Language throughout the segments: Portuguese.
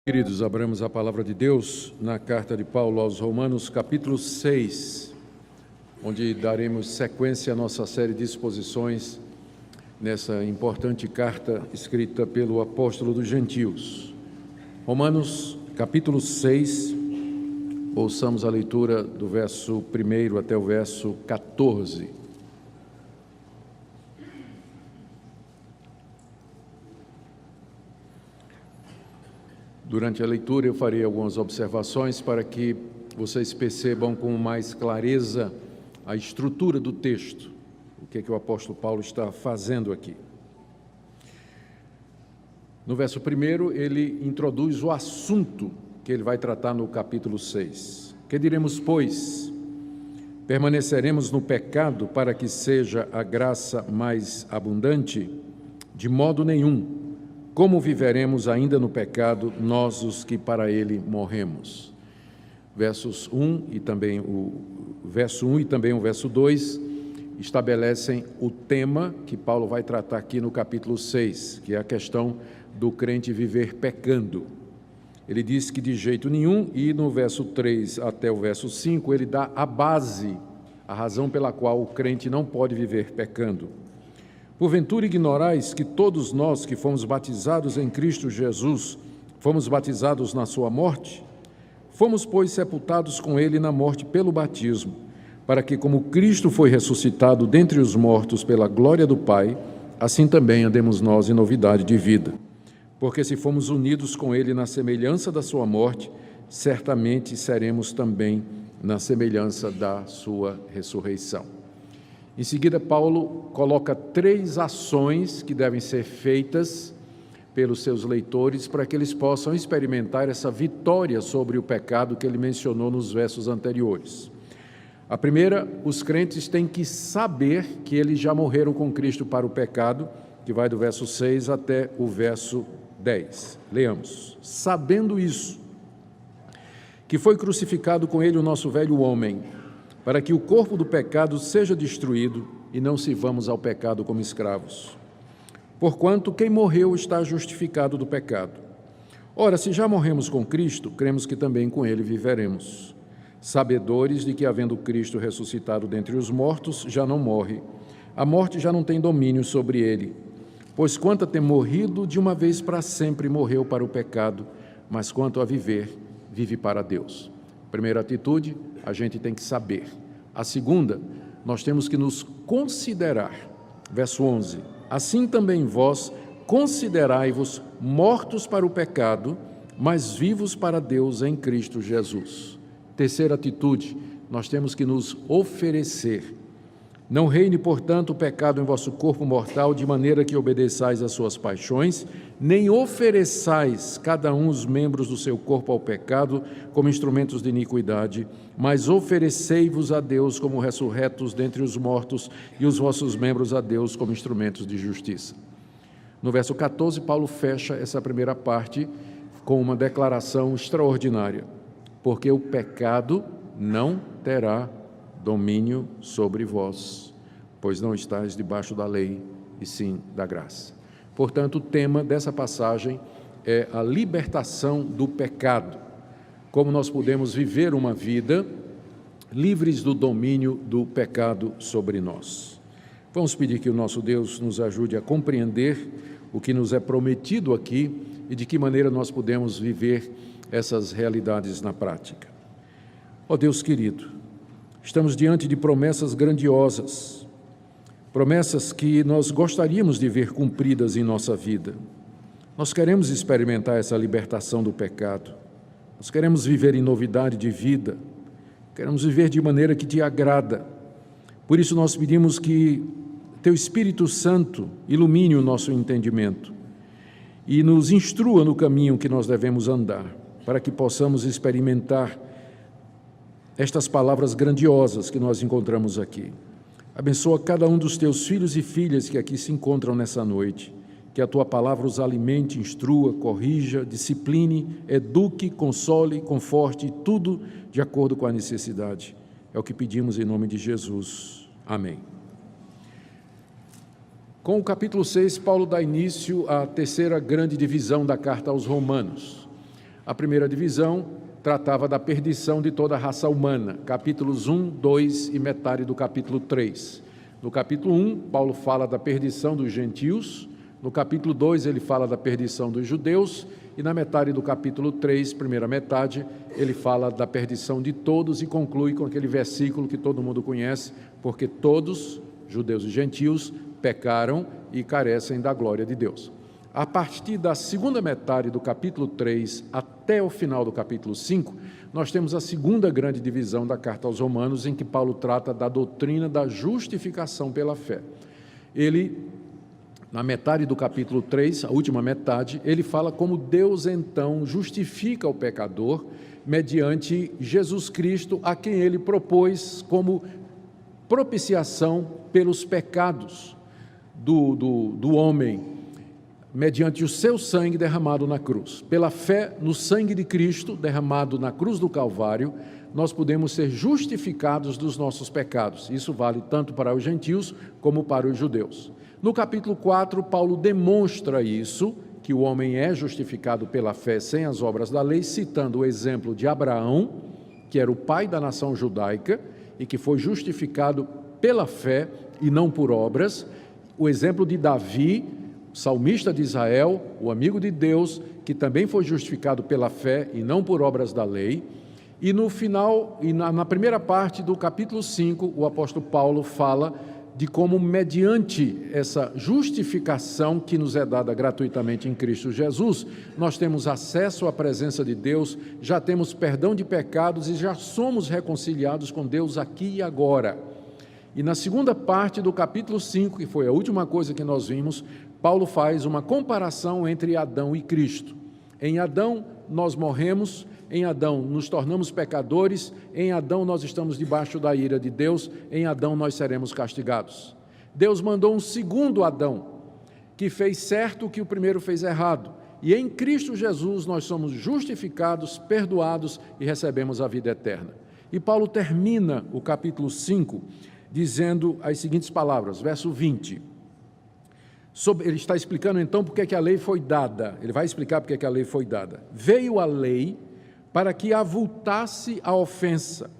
Queridos, abramos a palavra de Deus na carta de Paulo aos Romanos, capítulo 6, onde daremos sequência à nossa série de exposições nessa importante carta escrita pelo apóstolo dos gentios. Romanos, capítulo 6, ouçamos a leitura do verso 1 até o verso 14. Durante a leitura eu farei algumas observações para que vocês percebam com mais clareza a estrutura do texto, o que é que o apóstolo Paulo está fazendo aqui. No verso 1, ele introduz o assunto que ele vai tratar no capítulo 6. Que diremos, pois? Permaneceremos no pecado para que seja a graça mais abundante? De modo nenhum. Como viveremos ainda no pecado, nós os que para ele morremos? Versos 1 e também o verso 2 estabelecem o tema que Paulo vai tratar aqui no capítulo 6, que é a questão do crente viver pecando. Ele diz que de jeito nenhum, e no verso 3 até o verso 5, ele dá a base, a razão pela qual o crente não pode viver pecando. Porventura ignorais que todos nós que fomos batizados em Cristo Jesus, fomos batizados na sua morte? Fomos, pois, sepultados com ele na morte pelo batismo, para que, como Cristo foi ressuscitado dentre os mortos pela glória do Pai, assim também andemos nós em novidade de vida. Porque se fomos unidos com ele na semelhança da sua morte, certamente seremos também na semelhança da sua ressurreição. Em seguida, Paulo coloca 3 ações que devem ser feitas pelos seus leitores para que eles possam experimentar essa vitória sobre o pecado que ele mencionou nos versos anteriores. A primeira, os crentes têm que saber que eles já morreram com Cristo para o pecado, que vai do verso 6 até o verso 10. Leamos. Sabendo isso, que foi crucificado com ele o nosso velho homem, para que o corpo do pecado seja destruído e não sirvamos ao pecado como escravos. Porquanto quem morreu está justificado do pecado. Ora, se já morremos com Cristo, cremos que também com ele viveremos, sabedores de que, havendo Cristo ressuscitado dentre os mortos, já não morre. A morte já não tem domínio sobre ele, pois quanto a ter morrido, de uma vez para sempre morreu para o pecado, mas quanto a viver, vive para Deus. Primeira atitude, a gente tem que saber. A segunda, nós temos que nos considerar. Verso 11. Assim também vós considerai-vos mortos para o pecado, mas vivos para Deus em Cristo Jesus. Terceira atitude, nós temos que nos oferecer. Não reine, portanto, o pecado em vosso corpo mortal, de maneira que obedeçais às suas paixões, nem ofereçais cada um os membros do seu corpo ao pecado como instrumentos de iniquidade, mas oferecei-vos a Deus como ressurretos dentre os mortos e os vossos membros a Deus como instrumentos de justiça. No verso 14, Paulo fecha essa primeira parte com uma declaração extraordinária, porque o pecado não terá domínio sobre vós, pois não estáis debaixo da lei, e sim da graça. Portanto, o tema dessa passagem é a libertação do pecado, como nós podemos viver uma vida livres do domínio do pecado sobre nós. Vamos pedir que o nosso Deus nos ajude a compreender o que nos é prometido aqui e de que maneira nós podemos viver essas realidades na prática. Ó Deus querido, estamos diante de promessas grandiosas, promessas que nós gostaríamos de ver cumpridas em nossa vida. Nós queremos experimentar essa libertação do pecado, nós queremos viver em novidade de vida, queremos viver de maneira que te agrada. Por isso nós pedimos que Teu Espírito Santo ilumine o nosso entendimento e nos instrua no caminho que nós devemos andar, para que possamos experimentar estas palavras grandiosas que nós encontramos aqui. Abençoa cada um dos teus filhos e filhas que aqui se encontram nessa noite, que a tua palavra os alimente, instrua, corrija, discipline, eduque, console, conforte, tudo de acordo com a necessidade. É o que pedimos em nome de Jesus. Amém. Com o capítulo 6, Paulo dá início à terceira grande divisão da carta aos Romanos. A primeira divisão tratava da perdição de toda a raça humana, capítulos 1, 2 e metade do capítulo 3. No capítulo 1, Paulo fala da perdição dos gentios, no capítulo 2 ele fala da perdição dos judeus, e na metade do capítulo 3, primeira metade, ele fala da perdição de todos e conclui com aquele versículo que todo mundo conhece, porque todos, judeus e gentios, pecaram e carecem da glória de Deus. A partir da segunda metade do capítulo 3 até o final do capítulo 5, nós temos a segunda grande divisão da carta aos Romanos, em que Paulo trata da doutrina da justificação pela fé. Ele, na metade do capítulo 3, a última metade, ele fala como Deus então justifica o pecador mediante Jesus Cristo, a quem ele propôs como propiciação pelos pecados do homem, mediante o seu sangue derramado na cruz. Pela fé no sangue de Cristo derramado na cruz do Calvário, nós podemos ser justificados dos nossos pecados. Isso vale tanto para os gentios como para os judeus. No capítulo 4, Paulo demonstra isso, que o homem é justificado pela fé sem as obras da lei, citando o exemplo de Abraão, que era o pai da nação judaica e que foi justificado pela fé e não por obras, o exemplo de Davi, salmista de Israel, o amigo de Deus, que também foi justificado pela fé e não por obras da lei. E no final, na primeira parte do capítulo 5, o apóstolo Paulo fala de como, mediante essa justificação que nos é dada gratuitamente em Cristo Jesus, nós temos acesso à presença de Deus, já temos perdão de pecados e já somos reconciliados com Deus aqui e agora. E na segunda parte do capítulo 5, que foi a última coisa que nós vimos, Paulo faz uma comparação entre Adão e Cristo. Em Adão nós morremos, em Adão nos tornamos pecadores, em Adão nós estamos debaixo da ira de Deus, em Adão nós seremos castigados. Deus mandou um segundo Adão, que fez certo o que o primeiro fez errado, e em Cristo Jesus nós somos justificados, perdoados e recebemos a vida eterna. E Paulo termina o capítulo 5 dizendo as seguintes palavras, verso 20. Ele está explicando então por que a lei foi dada. Ele vai explicar por que a lei foi dada. Veio a lei para que avultasse a ofensa,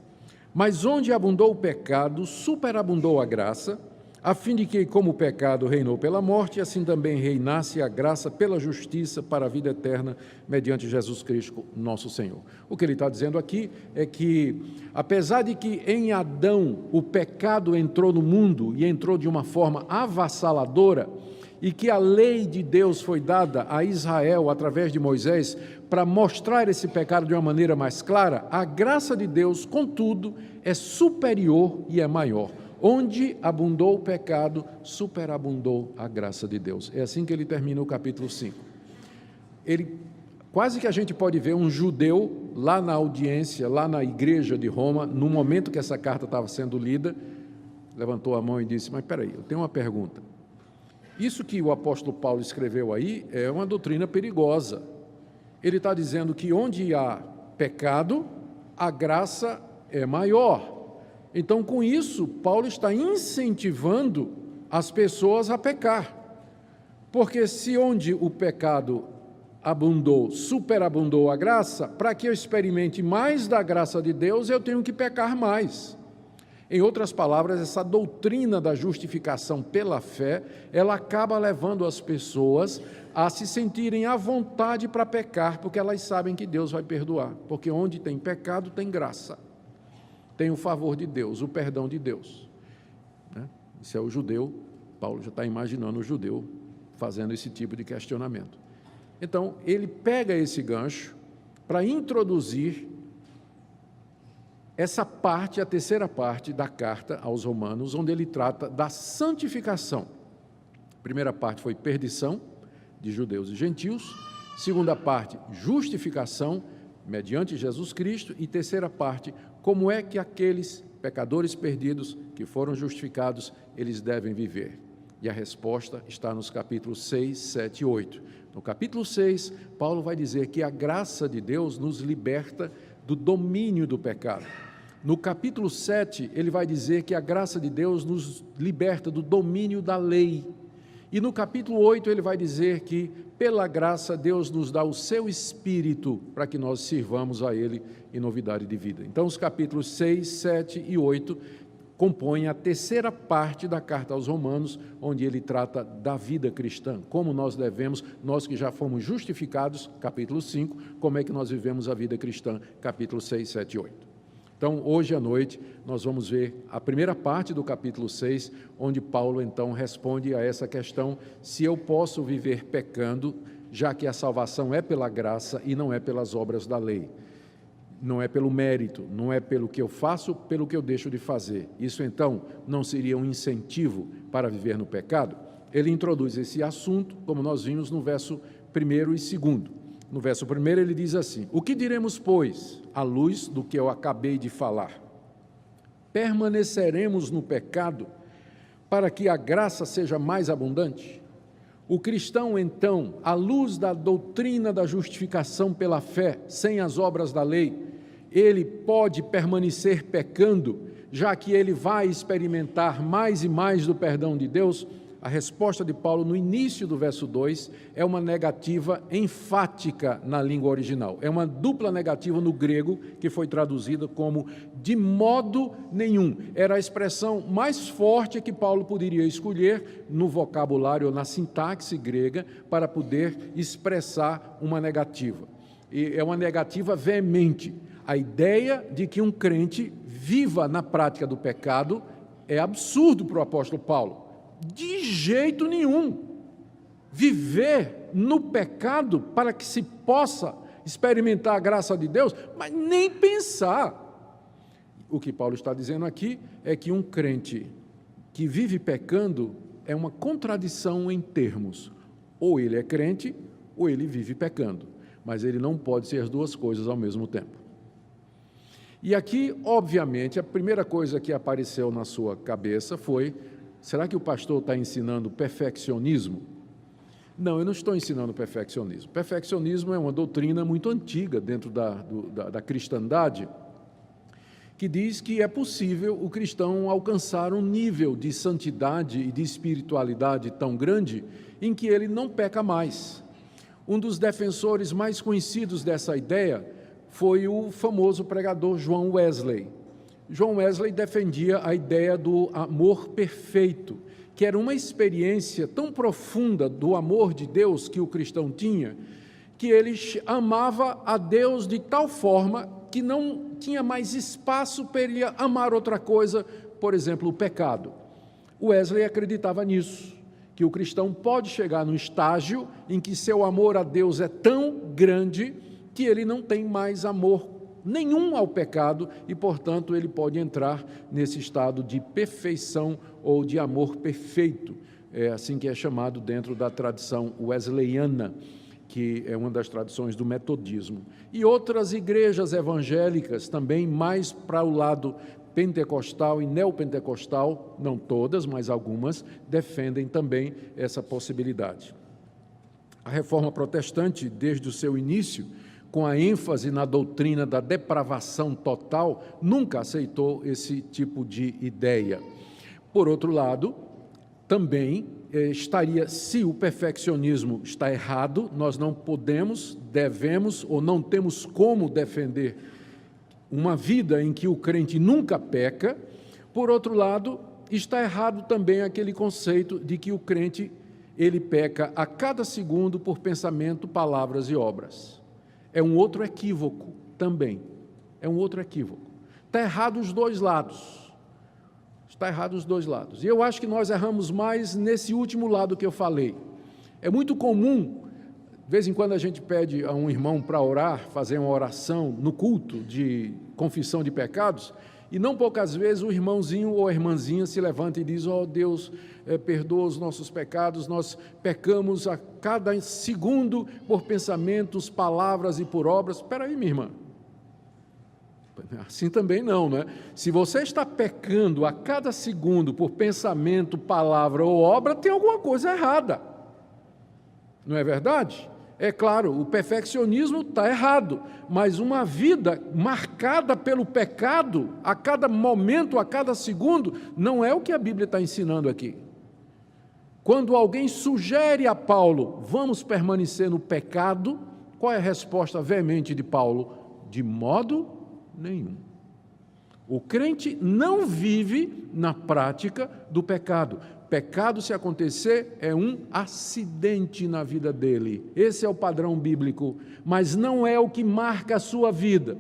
mas onde abundou o pecado, superabundou a graça, a fim de que, como o pecado reinou pela morte, assim também reinasse a graça pela justiça para a vida eterna, mediante Jesus Cristo, nosso Senhor. O que ele está dizendo aqui é que, apesar de que em Adão o pecado entrou no mundo e entrou de uma forma avassaladora, e que a lei de Deus foi dada a Israel através de Moisés para mostrar esse pecado de uma maneira mais clara, a graça de Deus, contudo, é superior e é maior. Onde abundou o pecado, superabundou a graça de Deus. É assim que ele termina o capítulo 5. Quase que a gente pode ver um judeu lá na audiência, lá na igreja de Roma, no momento que essa carta estava sendo lida, levantou a mão e disse, mas espera aí, eu tenho uma pergunta. Isso que o apóstolo Paulo escreveu aí é uma doutrina perigosa. Ele está dizendo que onde há pecado, a graça é maior. Então, com isso, Paulo está incentivando as pessoas a pecar. Porque se onde o pecado abundou, superabundou a graça, para que eu experimente mais da graça de Deus, eu tenho que pecar mais. Em outras palavras, essa doutrina da justificação pela fé, ela acaba levando as pessoas a se sentirem à vontade para pecar, porque elas sabem que Deus vai perdoar, porque onde tem pecado tem graça, tem o favor de Deus, o perdão de Deus. Isso é o judeu, Paulo já está imaginando o judeu fazendo esse tipo de questionamento. Então, ele pega esse gancho para introduzir essa parte, a terceira parte da carta aos Romanos, onde ele trata da santificação. A primeira parte foi perdição de judeus e gentios, segunda parte, justificação mediante Jesus Cristo, e terceira parte, como é que aqueles pecadores perdidos que foram justificados, eles devem viver. E a resposta está nos capítulos 6, 7 e 8. No capítulo 6, Paulo vai dizer que a graça de Deus nos liberta do domínio do pecado. No capítulo 7, ele vai dizer que a graça de Deus nos liberta do domínio da lei. E no capítulo 8 ele vai dizer que, pela graça, Deus nos dá o seu Espírito para que nós sirvamos a Ele em novidade de vida. Então, os capítulos 6, 7 e 8 compõem a terceira parte da carta aos Romanos, onde ele trata da vida cristã, como nós devemos, nós que já fomos justificados, capítulo 5, como é que nós vivemos a vida cristã, capítulo 6, 7 e 8. Então, hoje à noite, nós vamos ver a primeira parte do capítulo 6, onde Paulo, então, responde a essa questão, se eu posso viver pecando, já que a salvação é pela graça e não é pelas obras da lei. Não é pelo mérito, não é pelo que eu faço, pelo que eu deixo de fazer. Isso, então, não seria um incentivo para viver no pecado? Ele introduz esse assunto, como nós vimos no verso 1 e 2. No verso 1 ele diz assim: o que diremos, pois, à luz do que eu acabei de falar? Permaneceremos no pecado para que a graça seja mais abundante? O cristão, então, à luz da doutrina da justificação pela fé, sem as obras da lei, ele pode permanecer pecando, já que ele vai experimentar mais e mais do perdão de Deus? A resposta de Paulo no início do verso 2 é uma negativa enfática na língua original. É uma dupla negativa no grego que foi traduzida como de modo nenhum. Era a expressão mais forte que Paulo poderia escolher no vocabulário ou na sintaxe grega para poder expressar uma negativa. E é uma negativa veemente. A ideia de que um crente viva na prática do pecado é absurdo para o apóstolo Paulo. De jeito nenhum. Viver no pecado para que se possa experimentar a graça de Deus, mas nem pensar. O que Paulo está dizendo aqui é que um crente que vive pecando é uma contradição em termos. Ou ele é crente, ou ele vive pecando. Mas ele não pode ser as duas coisas ao mesmo tempo. E aqui, obviamente, a primeira coisa que apareceu na sua cabeça foi: será que o pastor está ensinando perfeccionismo? Não, eu não estou ensinando perfeccionismo. Perfeccionismo é uma doutrina muito antiga dentro da cristandade, que diz que é possível o cristão alcançar um nível de santidade e de espiritualidade tão grande em que ele não peca mais. Um dos defensores mais conhecidos dessa ideia foi o famoso pregador John Wesley. John Wesley defendia a ideia do amor perfeito, que era uma experiência tão profunda do amor de Deus que o cristão tinha, que ele amava a Deus de tal forma que não tinha mais espaço para ele amar outra coisa, por exemplo, o pecado. Wesley acreditava nisso, que o cristão pode chegar num estágio em que seu amor a Deus é tão grande que ele não tem mais amor nenhum ao pecado e, portanto, ele pode entrar nesse estado de perfeição ou de amor perfeito. É assim que é chamado dentro da tradição wesleyana, que é uma das tradições do metodismo. E outras igrejas evangélicas também, mais para o lado pentecostal e neopentecostal, não todas, mas algumas, defendem também essa possibilidade. A reforma protestante, desde o seu início, com a ênfase na doutrina da depravação total, nunca aceitou esse tipo de ideia. Por outro lado, também estaria, se o perfeccionismo está errado, nós não podemos, devemos ou não temos como defender uma vida em que o crente nunca peca. Por outro lado, está errado também aquele conceito de que o crente, ele peca a cada segundo por pensamento, palavras e obras. É um outro equívoco também. É um outro equívoco. Está errado os dois lados. Está errado os dois lados. E eu acho que nós erramos mais nesse último lado que eu falei. É muito comum, de vez em quando a gente pede a um irmão para orar, fazer uma oração no culto de confissão de pecados, e não poucas vezes o irmãozinho ou a irmãzinha se levanta e diz: ó Deus, perdoa os nossos pecados, nós pecamos a cada segundo por pensamentos, palavras e por obras. Espera aí, minha irmã. Assim também não, né? Se você está pecando a cada segundo por pensamento, palavra ou obra, tem alguma coisa errada. Não é verdade? É claro, o perfeccionismo está errado, mas uma vida marcada pelo pecado, a cada momento, a cada segundo, não é o que a Bíblia está ensinando aqui. Quando alguém sugere a Paulo, vamos permanecer no pecado, qual é a resposta veemente de Paulo? De modo nenhum. O crente não vive na prática do pecado. Pecado, se acontecer, é um acidente na vida dele. Esse é o padrão bíblico, mas não é o que marca a sua vida.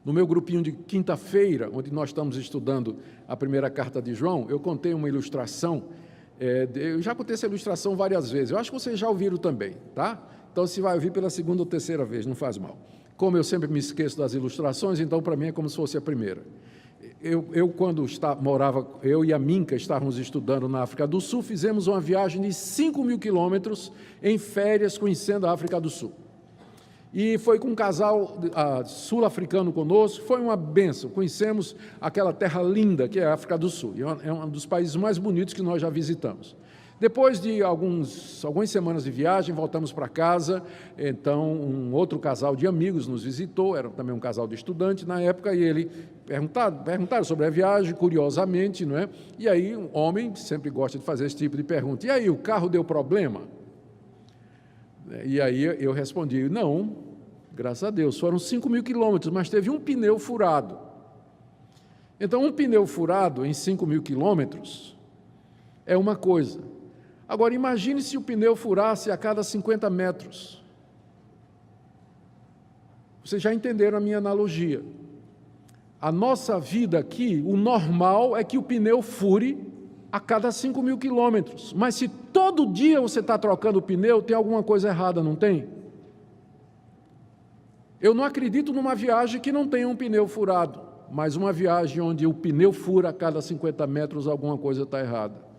No meu grupinho de quinta-feira, onde nós estamos estudando a primeira carta de João, eu contei uma ilustração. Eu já contei essa ilustração várias vezes. Eu acho que vocês já ouviram também, tá? Então, se vai ouvir pela segunda ou terceira vez, não faz mal. Como eu sempre me esqueço das ilustrações, então para mim é como se fosse a primeira. Quando morava, eu e a Minka estávamos estudando na África do Sul, fizemos uma viagem de 5.000 quilômetros em férias, conhecendo a África do Sul. E foi com um casal sul-africano conosco, foi uma bênção. Conhecemos aquela terra linda que é a África do Sul, e é um dos países mais bonitos que nós já visitamos. Depois de algumas semanas de viagem, voltamos para casa. Então, um outro casal de amigos nos visitou, era também um casal de estudante na época, e ele perguntaram sobre a viagem, curiosamente, não é? E aí, um homem sempre gosta de fazer esse tipo de pergunta. E aí, o carro deu problema? E aí eu respondi, não, graças a Deus, foram 5.000 quilômetros, mas teve um pneu furado. Então, um pneu furado em 5.000 quilômetros é uma coisa. Agora, imagine se o pneu furasse a cada 50 metros. Vocês já entenderam a minha analogia. A nossa vida aqui, o normal é que o pneu fure a cada 5.000 quilômetros. Mas se todo dia você está trocando o pneu, tem alguma coisa errada, não tem? Eu não acredito numa viagem que não tenha um pneu furado, mas uma viagem onde o pneu fura a cada 50 metros, alguma coisa está errada.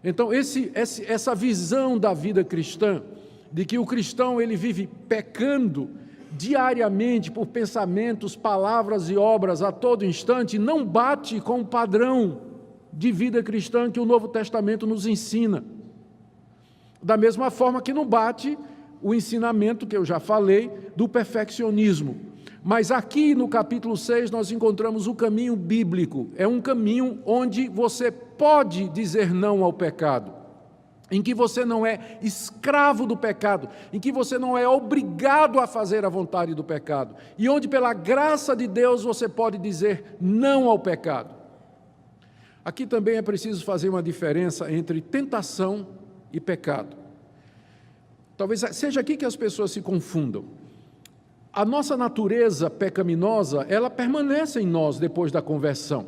Então, essa visão da vida cristã, de que o cristão ele vive pecando diariamente por pensamentos, palavras e obras a todo instante, não bate com o padrão de vida cristã que o Novo Testamento nos ensina. Da mesma forma que não bate o ensinamento que eu já falei do perfeccionismo. Mas aqui no capítulo 6 nós encontramos o caminho bíblico. É um caminho onde você pode dizer não ao pecado, em que você não é escravo do pecado, em que você não é obrigado a fazer a vontade do pecado, e onde pela graça de Deus você pode dizer não ao pecado. Aqui também é preciso fazer uma diferença entre tentação e pecado. Talvez seja aqui que as pessoas se confundam. A nossa natureza pecaminosa, ela permanece em nós depois da conversão.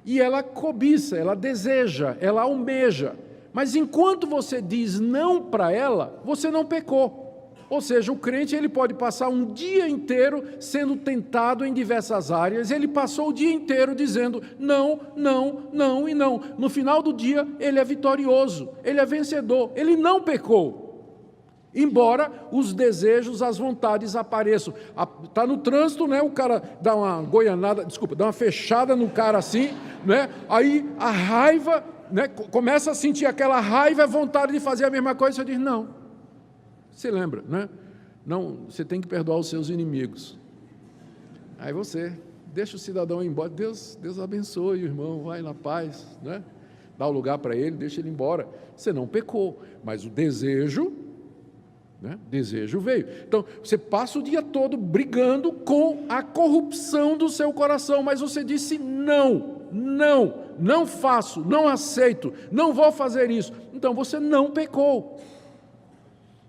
E ela cobiça, ela deseja, ela almeja. Mas enquanto você diz não para ela, você não pecou. Ou seja, o crente ele pode passar um dia inteiro sendo tentado em diversas áreas. Ele passou o dia inteiro dizendo não, não, não e não. No final do dia, ele é vitorioso, ele é vencedor, ele não pecou. Embora os desejos, as vontades apareçam. Está no trânsito, né? O cara dá uma goianada, dá uma fechada no cara assim, né? Aí a raiva, né? Começa a sentir aquela raiva, a vontade de fazer a mesma coisa, você diz não. Você lembra, né? Não, você tem que perdoar os seus inimigos. Aí você deixa o cidadão ir embora, Deus abençoe o irmão, vai na paz, né? Dá o lugar para ele, deixa ele embora. Você não pecou, mas o desejo veio. Então, você passa o dia todo brigando com a corrupção do seu coração, mas você disse não faço, não aceito, não vou fazer isso. Então, você não pecou.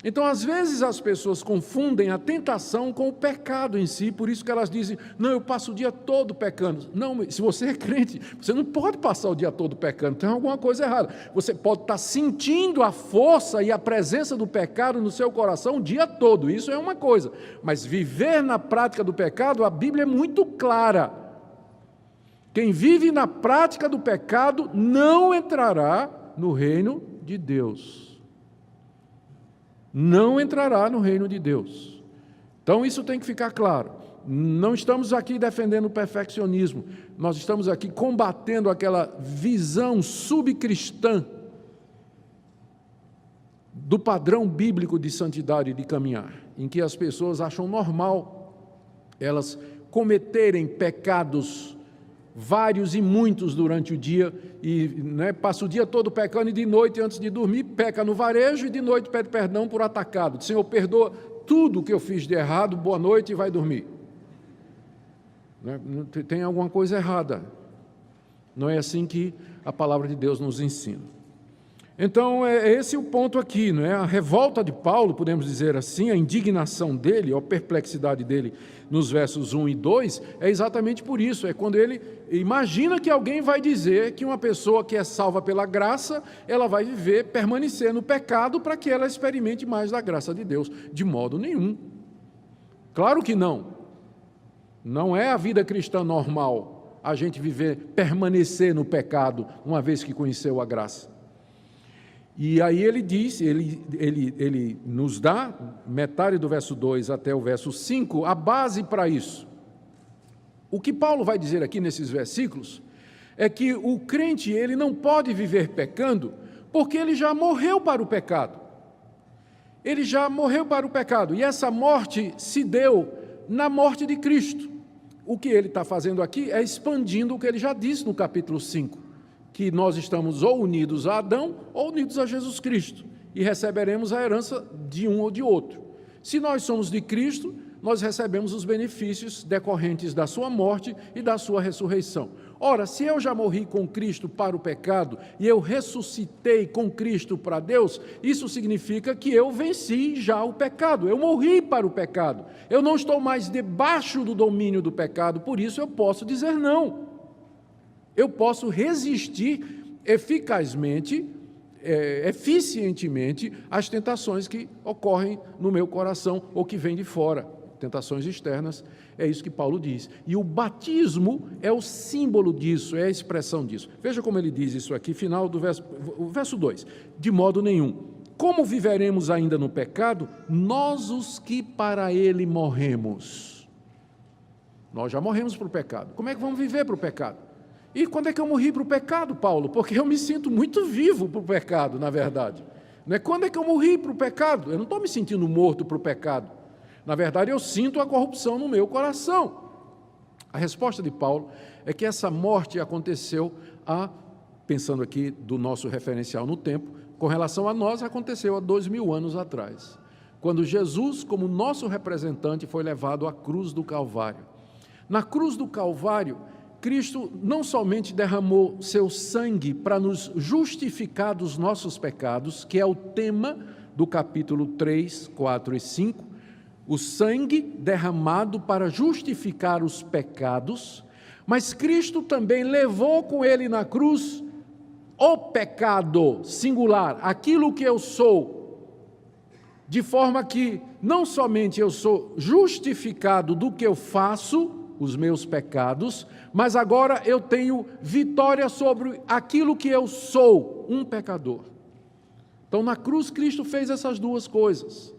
Então, às vezes as pessoas confundem a tentação com o pecado em si, por isso que elas dizem, não, eu passo o dia todo pecando. Não, se você é crente, você não pode passar o dia todo pecando, tem alguma coisa errada. Você pode estar sentindo a força e a presença do pecado no seu coração o dia todo, isso é uma coisa. Mas viver na prática do pecado, a Bíblia é muito clara. Quem vive na prática do pecado não entrará no reino de Deus. Não entrará no reino de Deus. Então isso tem que ficar claro. Não estamos aqui defendendo o perfeccionismo, nós estamos aqui combatendo aquela visão subcristã do padrão bíblico de santidade e de caminhar, em que as pessoas acham normal elas cometerem pecados vários e muitos durante o dia, e passa o dia todo pecando, e de noite, antes de dormir, peca no varejo, e de noite pede perdão por atacado. Senhor, perdoa tudo que eu fiz de errado, boa noite, e vai dormir. Tem alguma coisa errada. Não é assim que a palavra de Deus nos ensina. Então, é esse o ponto aqui, não é? A revolta de Paulo, podemos dizer assim, a indignação dele, a perplexidade dele nos versos 1 e 2, é exatamente por isso, é quando ele imagina que alguém vai dizer que uma pessoa que é salva pela graça, ela vai viver, permanecer no pecado para que ela experimente mais da graça de Deus. De modo nenhum. Claro que não. Não é a vida cristã normal a gente viver, permanecer no pecado, uma vez que conheceu a graça. E aí ele diz, ele nos dá, metade do verso 2 até o verso 5, a base para isso. O que Paulo vai dizer aqui nesses versículos é que o crente ele não pode viver pecando porque ele já morreu para o pecado. Ele já morreu para o pecado, e essa morte se deu na morte de Cristo. O que ele está fazendo aqui é expandindo o que ele já disse no capítulo 5. Que nós estamos ou unidos a Adão ou unidos a Jesus Cristo, e receberemos a herança de um ou de outro. Se nós somos de Cristo, nós recebemos os benefícios decorrentes da sua morte e da sua ressurreição. Ora, se eu já morri com Cristo para o pecado e eu ressuscitei com Cristo para Deus, isso significa que eu venci já o pecado, eu morri para o pecado, eu não estou mais debaixo do domínio do pecado, por isso eu posso dizer não. Eu posso resistir eficazmente, eficientemente, às tentações que ocorrem no meu coração ou que vêm de fora, tentações externas, é isso que Paulo diz. E o batismo é o símbolo disso, é a expressão disso. Veja como ele diz isso aqui, final do verso 2. De modo nenhum. Como viveremos ainda no pecado, nós os que para ele morremos? Nós já morremos para o pecado. Como é que vamos viver para o pecado? E quando é que eu morri para o pecado, Paulo? Porque eu me sinto muito vivo para o pecado, na verdade. Não é quando é que eu morri para o pecado? Eu não estou me sentindo morto para o pecado. Na verdade, eu sinto a corrupção no meu coração. A resposta de Paulo é que essa morte aconteceu pensando aqui do nosso referencial no tempo, com relação a nós, aconteceu há 2000 anos atrás, quando Jesus, como nosso representante, foi levado à cruz do Calvário. Na cruz do Calvário, Cristo não somente derramou seu sangue para nos justificar dos nossos pecados, que é o tema do capítulo 3, 4 e 5, o sangue derramado para justificar os pecados, mas Cristo também levou com ele na cruz o pecado singular, aquilo que eu sou, de forma que não somente eu sou justificado do que eu faço, os meus pecados, mas agora eu tenho vitória sobre aquilo que eu sou, um pecador. Então, na cruz, Cristo fez essas duas coisas.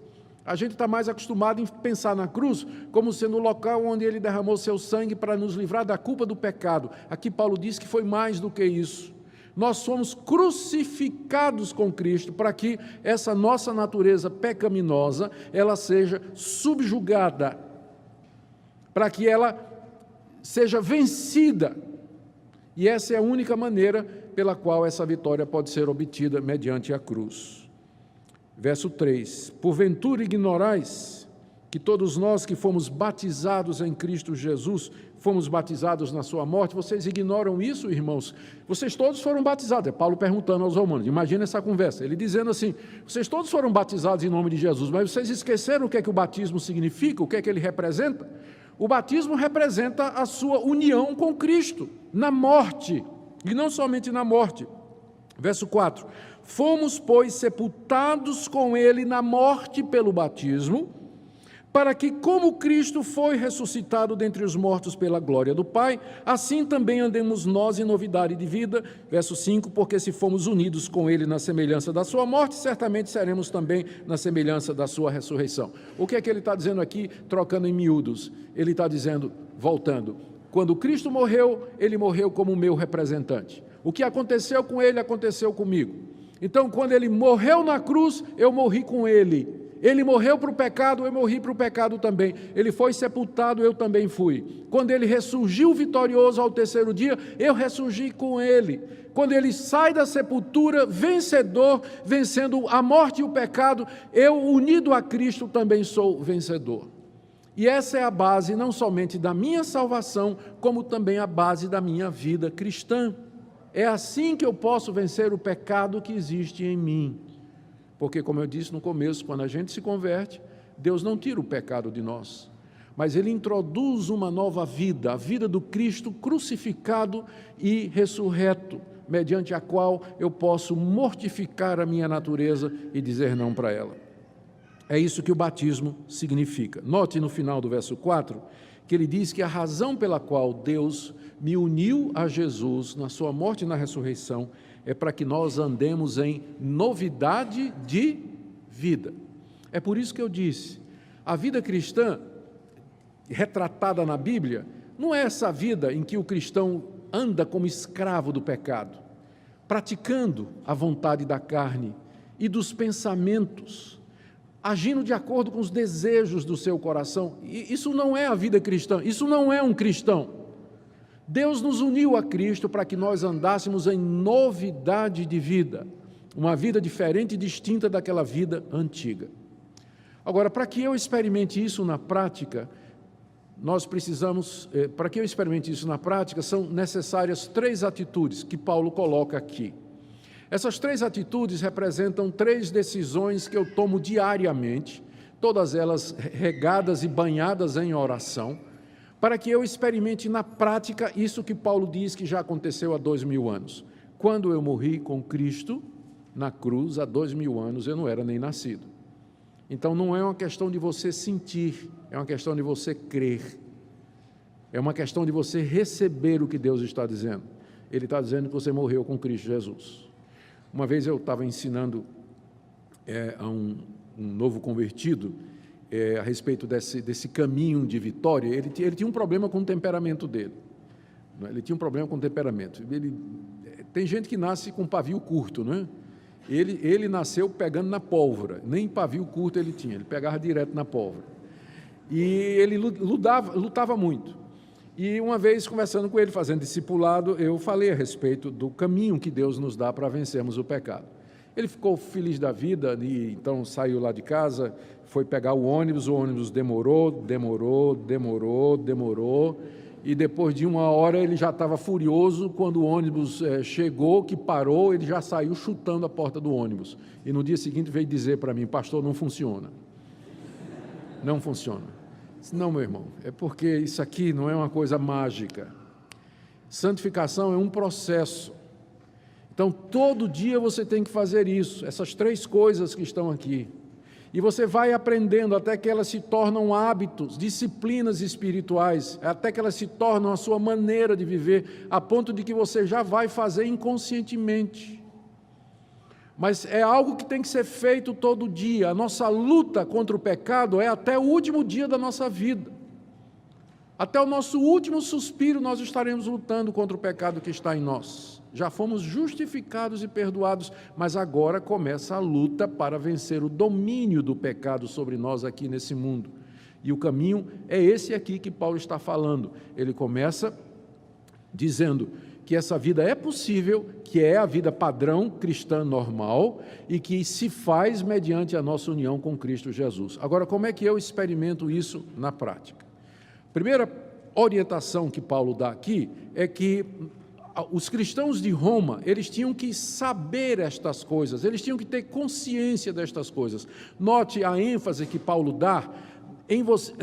A gente está mais acostumado em pensar na cruz como sendo o local onde ele derramou seu sangue para nos livrar da culpa do pecado. Aqui Paulo diz que foi mais do que isso. Nós somos crucificados com Cristo para que essa nossa natureza pecaminosa, ela seja subjugada, para que ela seja vencida. E essa é a única maneira pela qual essa vitória pode ser obtida mediante a cruz. Verso 3. Porventura ignorais que todos nós que fomos batizados em Cristo Jesus, fomos batizados na sua morte? Vocês ignoram isso, irmãos? Vocês todos foram batizados. É Paulo perguntando aos romanos. Imagina essa conversa. Ele dizendo assim, vocês todos foram batizados em nome de Jesus, mas vocês esqueceram o que é que o batismo significa, o que é que ele representa? O batismo representa a sua união com Cristo, na morte, e não somente na morte. Verso 4. Fomos, pois, sepultados com ele na morte pelo batismo, para que, como Cristo foi ressuscitado dentre os mortos pela glória do Pai, assim também andemos nós em novidade de vida. Verso 5, porque se fomos unidos com ele na semelhança da sua morte, certamente seremos também na semelhança da sua ressurreição. O que é que ele está dizendo aqui, trocando em miúdos? Ele está dizendo, voltando, quando Cristo morreu, ele morreu como meu representante. O que aconteceu com ele, aconteceu comigo. Então, quando ele morreu na cruz, eu morri com ele. Ele morreu para o pecado, eu morri para o pecado também. Ele foi sepultado, eu também fui. Quando ele ressurgiu vitorioso ao terceiro dia, eu ressurgi com ele. Quando ele sai da sepultura vencedor, vencendo a morte e o pecado, eu, unido a Cristo, também sou vencedor. E essa é a base não somente da minha salvação, como também a base da minha vida cristã. É assim que eu posso vencer o pecado que existe em mim. Porque, como eu disse no começo, quando a gente se converte, Deus não tira o pecado de nós, mas Ele introduz uma nova vida, a vida do Cristo crucificado e ressurreto, mediante a qual eu posso mortificar a minha natureza e dizer não para ela. É isso que o batismo significa. Note no final do verso 4, que ele diz que a razão pela qual Deus me uniu a Jesus na sua morte e na ressurreição é para que nós andemos em novidade de vida. É por isso que eu disse, a vida cristã, retratada na Bíblia, não é essa vida em que o cristão anda como escravo do pecado, praticando a vontade da carne e dos pensamentos, agindo de acordo com os desejos do seu coração. E isso não é a vida cristã, isso não é um cristão. Deus nos uniu a Cristo para que nós andássemos em novidade de vida, uma vida diferente e distinta daquela vida antiga. Agora, para que eu experimente isso na prática, são necessárias 3 atitudes que Paulo coloca aqui. Essas 3 atitudes representam 3 decisões que eu tomo diariamente, todas elas regadas e banhadas em oração, para que eu experimente na prática isso que Paulo diz que já aconteceu há 2000 anos. Quando eu morri com Cristo na cruz, há 2000 anos, eu não era nem nascido. Então não é uma questão de você sentir, é uma questão de você crer. É uma questão de você receber o que Deus está dizendo. Ele está dizendo que você morreu com Cristo Jesus. Uma vez eu estava ensinando a um novo convertido, a respeito desse caminho de vitória. Ele tinha um problema com o temperamento dele. Ele tinha um problema com o temperamento. Tem gente que nasce com pavio curto, não é? Ele nasceu pegando na pólvora, nem pavio curto ele tinha, ele pegava direto na pólvora. E ele lutava muito. E uma vez, conversando com ele, fazendo discipulado, eu falei a respeito do caminho que Deus nos dá para vencermos o pecado. Ele ficou feliz da vida e então saiu lá de casa, foi pegar o ônibus demorou, e depois de 1 hora ele já estava furioso. Quando o ônibus chegou, que parou, ele já saiu chutando a porta do ônibus. E no dia seguinte veio dizer para mim: pastor, não funciona. Não funciona. Não, meu irmão, é porque isso aqui não é uma coisa mágica. Santificação é um processo. Então, todo dia você tem que fazer isso, essas 3 coisas que estão aqui. E você vai aprendendo até que elas se tornam hábitos, disciplinas espirituais, até que elas se tornam a sua maneira de viver, a ponto de que você já vai fazer inconscientemente. Mas é algo que tem que ser feito todo dia. A nossa luta contra o pecado é até o último dia da nossa vida. Até o nosso último suspiro nós estaremos lutando contra o pecado que está em nós. Já fomos justificados e perdoados, mas agora começa a luta para vencer o domínio do pecado sobre nós aqui nesse mundo. E o caminho é esse aqui que Paulo está falando. Ele começa dizendo que essa vida é possível, que é a vida padrão cristã normal e que se faz mediante a nossa união com Cristo Jesus. Agora, como é que eu experimento isso na prática? Primeira orientação que Paulo dá aqui é que os cristãos de Roma, eles tinham que saber estas coisas, eles tinham que ter consciência destas coisas. Note a ênfase que Paulo dá em você,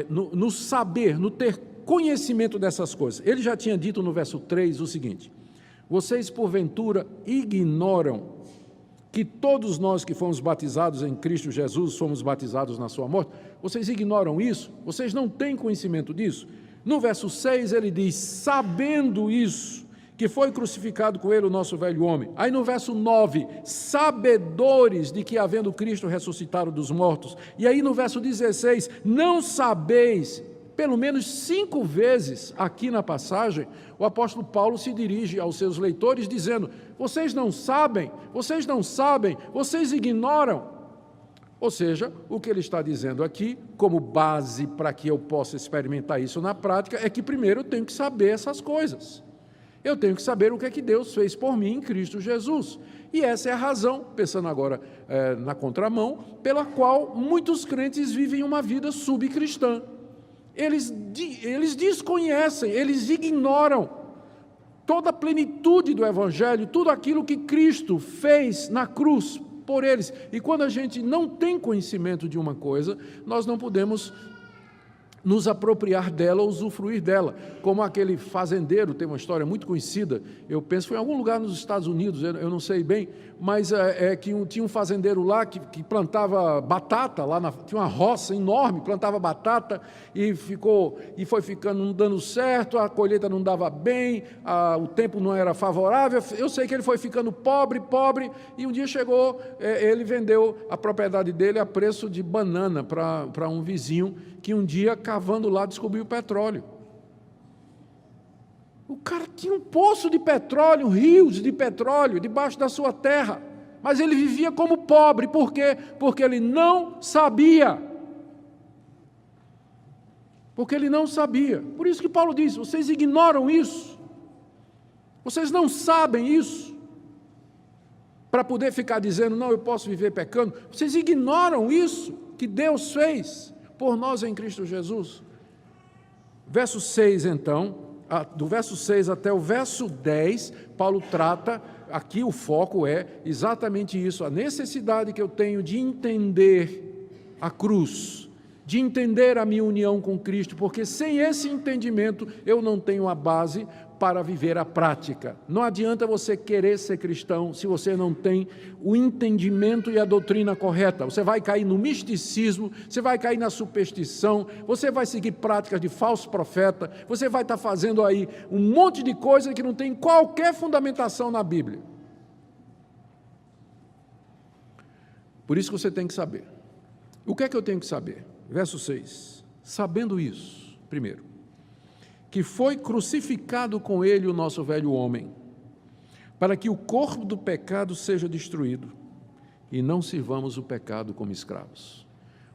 no saber, no ter conhecimento dessas coisas. Ele já tinha dito no verso 3 o seguinte: vocês porventura ignoram que todos nós que fomos batizados em Cristo Jesus fomos batizados na sua morte? Vocês ignoram isso? Vocês não têm conhecimento disso? No verso 6 ele diz: sabendo isso, que foi crucificado com ele o nosso velho homem. Aí no verso 9, sabedores de que havendo Cristo ressuscitado dos mortos. E aí no verso 16, não sabeis. Pelo menos 5 vezes aqui na passagem, o apóstolo Paulo se dirige aos seus leitores dizendo: vocês não sabem, vocês ignoram. Ou seja, o que ele está dizendo aqui, como base para que eu possa experimentar isso na prática, é que primeiro eu tenho que saber essas coisas. Eu tenho que saber o que é que Deus fez por mim em Cristo Jesus. E essa é a razão, pensando agora na contramão, pela qual muitos crentes vivem uma vida subcristã. Eles desconhecem, eles ignoram toda a plenitude do Evangelho, tudo aquilo que Cristo fez na cruz por eles. E quando a gente não tem conhecimento de uma coisa, nós não podemos nos apropriar dela, usufruir dela, como aquele fazendeiro, tem uma história muito conhecida, eu penso foi em algum lugar nos Estados Unidos, eu não sei bem, mas tinha um fazendeiro lá que plantava batata, tinha uma roça enorme, plantava batata e foi ficando não dando certo, a colheita não dava bem, o tempo não era favorável, eu sei que ele foi ficando pobre, e um dia chegou, ele vendeu a propriedade dele a preço de banana para um vizinho, que um dia, cavando lá, descobriu petróleo. O cara tinha um poço de petróleo, rios de petróleo, debaixo da sua terra, mas ele vivia como pobre, por quê? Porque ele não sabia. Porque ele não sabia. Por isso que Paulo diz, vocês ignoram isso, vocês não sabem isso, para poder ficar dizendo, não, eu posso viver pecando, vocês ignoram isso que Deus fez por nós em Cristo Jesus. Verso 6, então, do verso 6 até o verso 10, Paulo trata, aqui o foco é exatamente isso, a necessidade que eu tenho de entender a cruz, de entender a minha união com Cristo, porque sem esse entendimento eu não tenho a base para viver a prática. Não adianta você querer ser cristão se você não tem o entendimento e a doutrina correta. Você vai cair no misticismo, você vai cair na superstição, você vai seguir práticas de falso profeta, você vai estar fazendo aí um monte de coisa que não tem qualquer fundamentação na Bíblia. Por isso que você tem que saber. O que é que eu tenho que saber? Verso 6. Sabendo isso, primeiro, que foi crucificado com ele o nosso velho homem, para que o corpo do pecado seja destruído, e não sirvamos o pecado como escravos.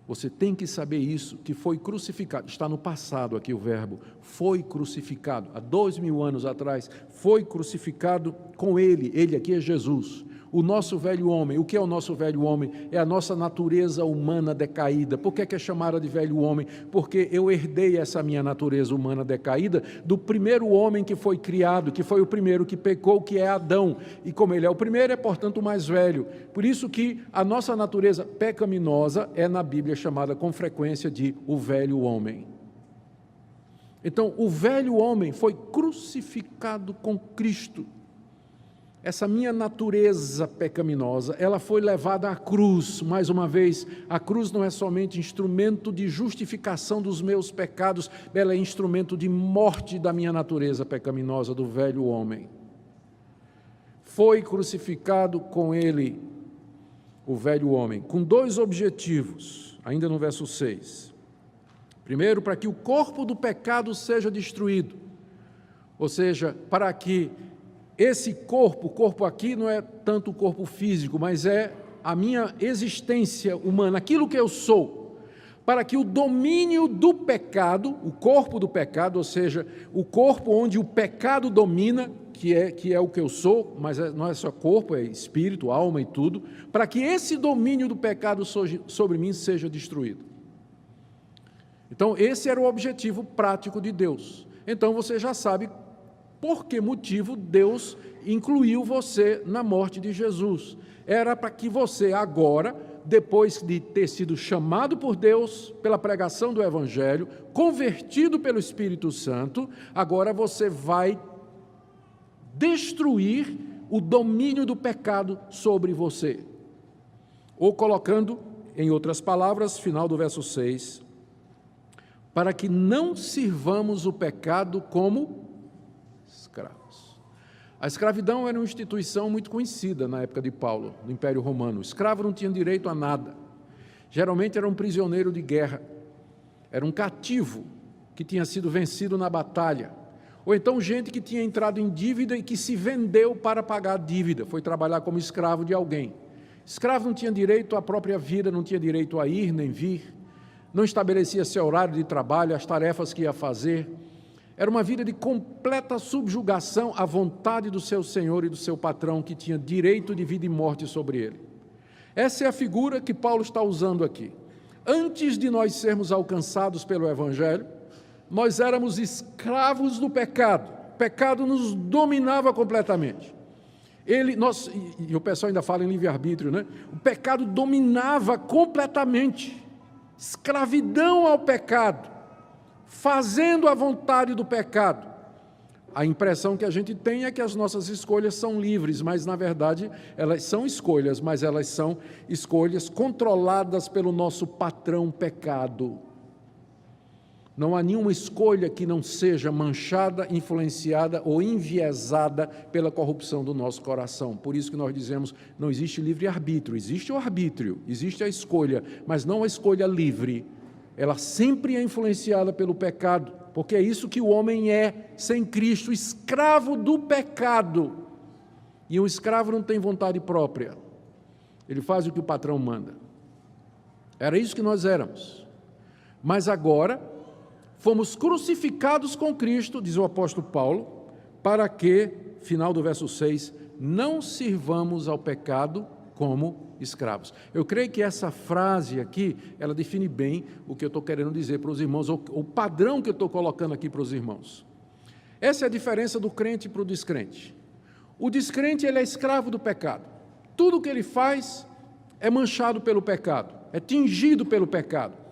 Você tem que saber isso, que foi crucificado, está no passado aqui o verbo, foi crucificado, há 2000 anos atrás, foi crucificado com ele aqui é Jesus, o nosso velho homem. O que é o nosso velho homem? É a nossa natureza humana decaída. Por que é chamada de velho homem? Porque eu herdei essa minha natureza humana decaída do primeiro homem que foi criado, que foi o primeiro que pecou, que é Adão. E como ele é o primeiro, é portanto o mais velho. Por isso que a nossa natureza pecaminosa é na Bíblia chamada com frequência de o velho homem. Então, o velho homem foi crucificado com Cristo. Essa minha natureza pecaminosa, ela foi levada à cruz. Mais uma vez, a cruz não é somente instrumento de justificação dos meus pecados, ela é instrumento de morte da minha natureza pecaminosa, do velho homem. Foi crucificado com ele, o velho homem, com dois objetivos, ainda no verso 6. Primeiro, para que o corpo do pecado seja destruído, ou seja, para que esse corpo, o corpo aqui não é tanto o corpo físico, mas é a minha existência humana, aquilo que eu sou, para que o domínio do pecado, o corpo do pecado, ou seja, o corpo onde o pecado domina, que é o que eu sou, mas não é só corpo, é espírito, alma e tudo, para que esse domínio do pecado sobre mim seja destruído. Então, esse era o objetivo prático de Deus. Então, você já sabe por que motivo Deus incluiu você na morte de Jesus. Era para que você agora, depois de ter sido chamado por Deus pela pregação do Evangelho, convertido pelo Espírito Santo, agora você vai destruir o domínio do pecado sobre você. Ou colocando, em outras palavras, final do verso 6, para que não sirvamos o pecado como escravos. A escravidão era uma instituição muito conhecida na época de Paulo, no Império Romano. O escravo não tinha direito a nada. Geralmente era um prisioneiro de guerra, era um cativo que tinha sido vencido na batalha, ou então gente que tinha entrado em dívida e que se vendeu para pagar a dívida, foi trabalhar como escravo de alguém. Escravo não tinha direito à própria vida, não tinha direito a ir nem vir, não estabelecia seu horário de trabalho, as tarefas que ia fazer. Era uma vida de completa subjugação à vontade do seu senhor e do seu patrão, que tinha direito de vida e morte sobre ele. Essa é a figura que Paulo está usando aqui. Antes de nós sermos alcançados pelo Evangelho, nós éramos escravos do pecado. O pecado nos dominava completamente. E o pessoal ainda fala em livre-arbítrio, né? O pecado dominava completamente. Escravidão ao pecado, fazendo a vontade do pecado. A impressão que a gente tem é que as nossas escolhas são livres, mas na verdade elas são escolhas, mas elas são escolhas controladas pelo nosso patrão pecado. Não há nenhuma escolha que não seja manchada, influenciada ou enviesada pela corrupção do nosso coração. Por isso que nós dizemos, não existe livre-arbítrio, existe o arbítrio, existe a escolha, mas não a escolha livre. Ela sempre é influenciada pelo pecado, porque é isso que o homem é, sem Cristo, escravo do pecado. E um escravo não tem vontade própria, ele faz o que o patrão manda. Era isso que nós éramos. Mas agora fomos crucificados com Cristo, diz o apóstolo Paulo, para que, final do verso 6, não sirvamos ao pecado como escravos. Eu creio que essa frase aqui, ela define bem o que eu estou querendo dizer para os irmãos, ou o padrão que eu estou colocando aqui para os irmãos. Essa é a diferença do crente para o descrente. O descrente, ele é escravo do pecado. Tudo que ele faz é manchado pelo pecado, é tingido pelo pecado.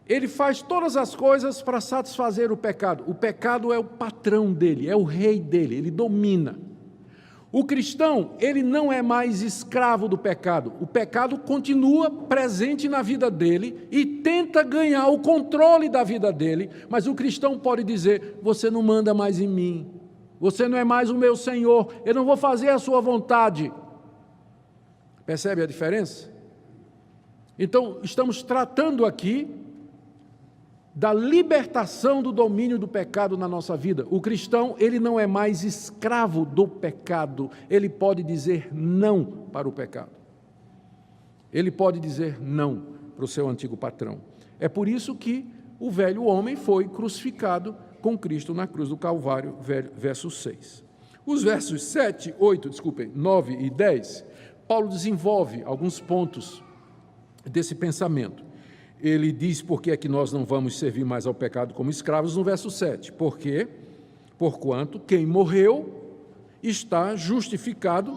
Ele faz todas as coisas para satisfazer o pecado. O pecado é o patrão dele, é o rei dele, ele domina. O cristão, ele não é mais escravo do pecado. O pecado continua presente na vida dele e tenta ganhar o controle da vida dele, mas o cristão pode dizer, você não manda mais em mim, você não é mais o meu Senhor, eu não vou fazer a sua vontade. Percebe a diferença? Então, estamos tratando aqui da libertação do domínio do pecado na nossa vida. O cristão, ele não é mais escravo do pecado, ele pode dizer não para o pecado. Ele pode dizer não para o seu antigo patrão. É por isso que o velho homem foi crucificado com Cristo na cruz do Calvário, verso 6. Os versos 9 e 10, Paulo desenvolve alguns pontos desse pensamento. Ele diz por que é que nós não vamos servir mais ao pecado como escravos no verso 7. Porque, porquanto, quem morreu está justificado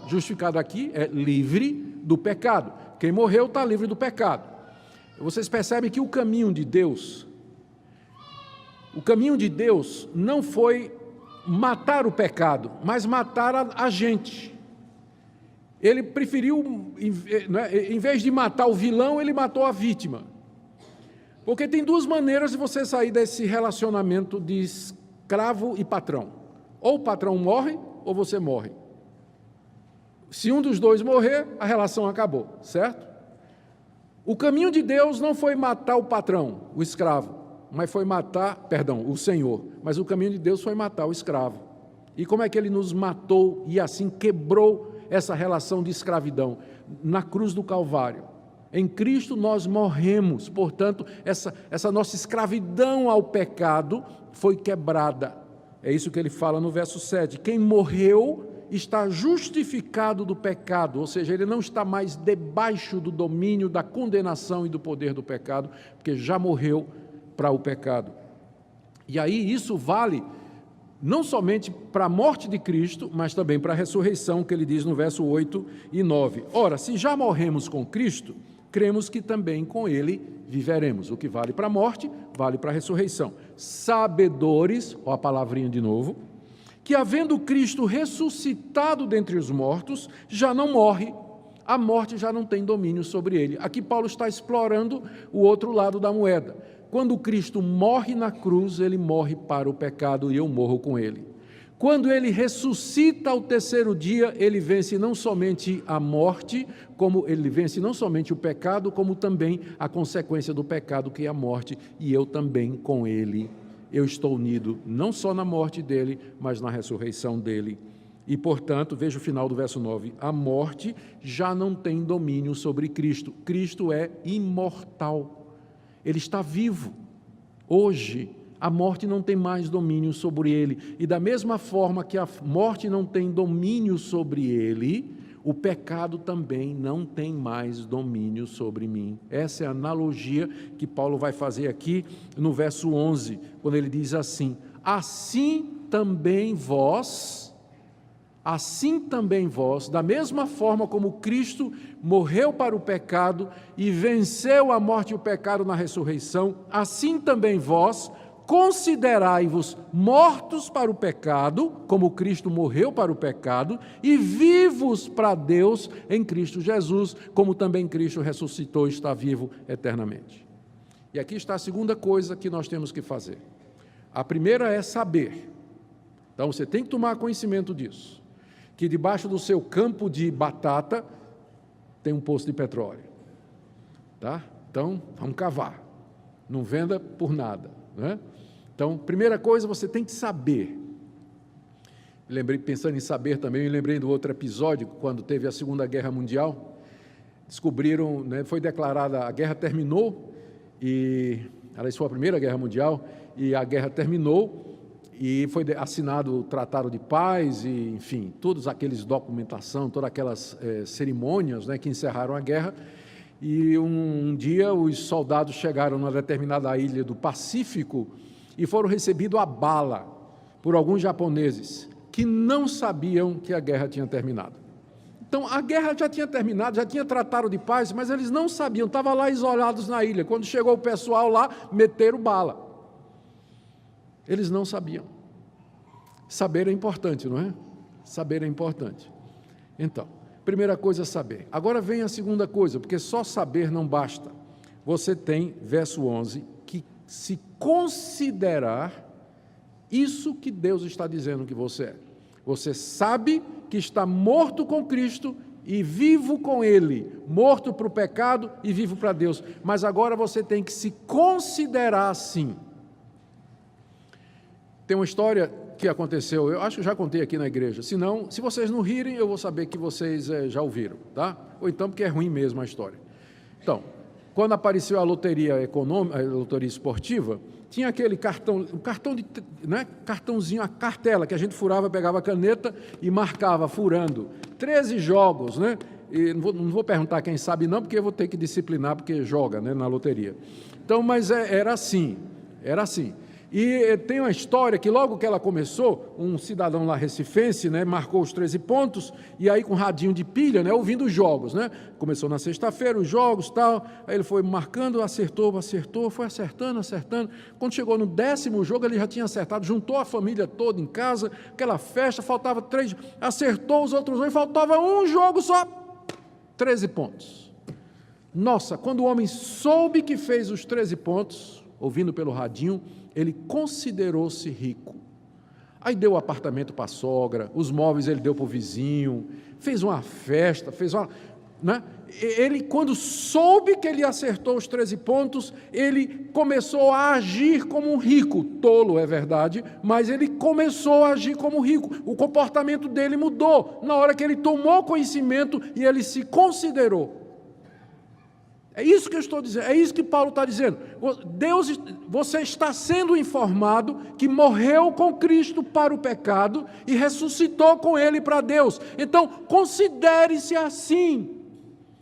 aqui é livre do pecado. Quem morreu está livre do pecado. Vocês percebem que o caminho de Deus não foi matar o pecado, mas matar a gente. Ele preferiu, em vez de matar o vilão, ele matou a vítima. Porque tem duas maneiras de você sair desse relacionamento de escravo e patrão. Ou o patrão morre, ou você morre. Se um dos dois morrer, a relação acabou, certo? O caminho de Deus não foi matar o patrão, o escravo, mas foi matar, o Senhor. Mas o caminho de Deus foi matar o escravo. E como é que ele nos matou e assim quebrou essa relação de escravidão? Na cruz do Calvário. Em Cristo nós morremos, portanto, essa nossa escravidão ao pecado foi quebrada. É isso que ele fala no verso 7. Quem morreu está justificado do pecado, ou seja, ele não está mais debaixo do domínio, da condenação e do poder do pecado, porque já morreu para o pecado. E aí isso vale não somente para a morte de Cristo, mas também para a ressurreição, que ele diz no verso 8 e 9. Ora, se já morremos com Cristo, cremos que também com ele viveremos. O que vale para a morte, vale para a ressurreição. Sabedores, ó a palavrinha de novo, que havendo Cristo ressuscitado dentre os mortos, já não morre, a morte já não tem domínio sobre ele. Aqui Paulo está explorando o outro lado da moeda. Quando Cristo morre na cruz, ele morre para o pecado e eu morro com ele. Quando ele ressuscita ao terceiro dia, ele vence não somente a morte, como ele vence não somente o pecado, como também a consequência do pecado, que é a morte, e eu também com ele. Eu estou unido não só na morte dele, mas na ressurreição dele. E, portanto, veja o final do verso 9, a morte já não tem domínio sobre Cristo. Cristo é imortal, Ele está vivo. Hoje, a morte não tem mais domínio sobre Ele. E da mesma forma que a morte não tem domínio sobre Ele, o pecado também não tem mais domínio sobre mim. Essa é a analogia que Paulo vai fazer aqui no verso 11, quando ele diz assim, assim também vós, da mesma forma como Cristo morreu para o pecado e venceu a morte e o pecado na ressurreição, assim também vós, considerai-vos mortos para o pecado, como Cristo morreu para o pecado, e vivos para Deus em Cristo Jesus, como também Cristo ressuscitou e está vivo eternamente. E aqui está a segunda coisa que nós temos que fazer. A primeira é saber. Então você tem que tomar conhecimento disso, que debaixo do seu campo de batata tem um poço de petróleo. Tá? Então, vamos cavar. Não venda por nada, né? Então, primeira coisa, você tem que saber. Pensando em saber também, me lembrei do outro episódio, quando teve a Segunda Guerra Mundial, descobriram, né, foi declarada, a guerra terminou, aliás, foi a Primeira Guerra Mundial, e a guerra terminou, e foi assinado o Tratado de Paz, e, enfim, todos aqueles documentação, todas aquelas cerimônias, né, que encerraram a guerra, e um dia os soldados chegaram numa determinada ilha do Pacífico, e foram recebidos a bala por alguns japoneses que não sabiam que a guerra tinha terminado. Então, a guerra já tinha terminado, já tinha tratado de paz, mas eles não sabiam, estavam lá isolados na ilha. Quando chegou o pessoal lá, meteram bala. Eles não sabiam. Saber é importante, não é? Saber é importante. Então, primeira coisa é saber. Agora vem a segunda coisa, porque só saber não basta. Você tem, verso 11, se considerar isso que Deus está dizendo que você é. Você sabe que está morto com Cristo e vivo com Ele, morto para o pecado e vivo para Deus, mas agora você tem que se considerar assim. Tem uma história que aconteceu, eu acho que já contei aqui na igreja, se vocês não rirem, eu vou saber que vocês já ouviram, tá? Ou então porque é ruim mesmo a história. Então, quando apareceu a loteria econômica, a loteria esportiva, tinha aquele cartãozinho, a cartela que a gente furava, pegava a caneta e marcava, furando. 13 jogos, né? E não vou perguntar quem sabe não, porque eu vou ter que disciplinar, porque joga, né, na loteria. Então, mas era assim. E tem uma história que logo que ela começou, um cidadão lá recifense, né, marcou os 13 pontos, e aí com radinho de pilha, né, ouvindo os jogos, né? Começou na sexta-feira os jogos, tal, aí ele foi marcando, acertou, foi acertando. Quando chegou no 10º jogo, ele já tinha acertado, juntou a família toda em casa, aquela festa, faltava 3, acertou os outros 2, faltava um jogo só, 13 pontos. Nossa, quando o homem soube que fez os 13 pontos, ouvindo pelo radinho, ele considerou-se rico. Aí deu o apartamento para a sogra, os móveis ele deu para o vizinho, fez uma festa, né? Ele, quando soube que ele acertou os 13 pontos, ele começou a agir como um rico. Tolo, é verdade, mas ele começou a agir como rico. O comportamento dele mudou na hora que ele tomou conhecimento e ele se considerou. É isso que eu estou dizendo, é isso que Paulo está dizendo. Você está sendo informado que morreu com Cristo para o pecado e ressuscitou com Ele para Deus. Então, considere-se assim,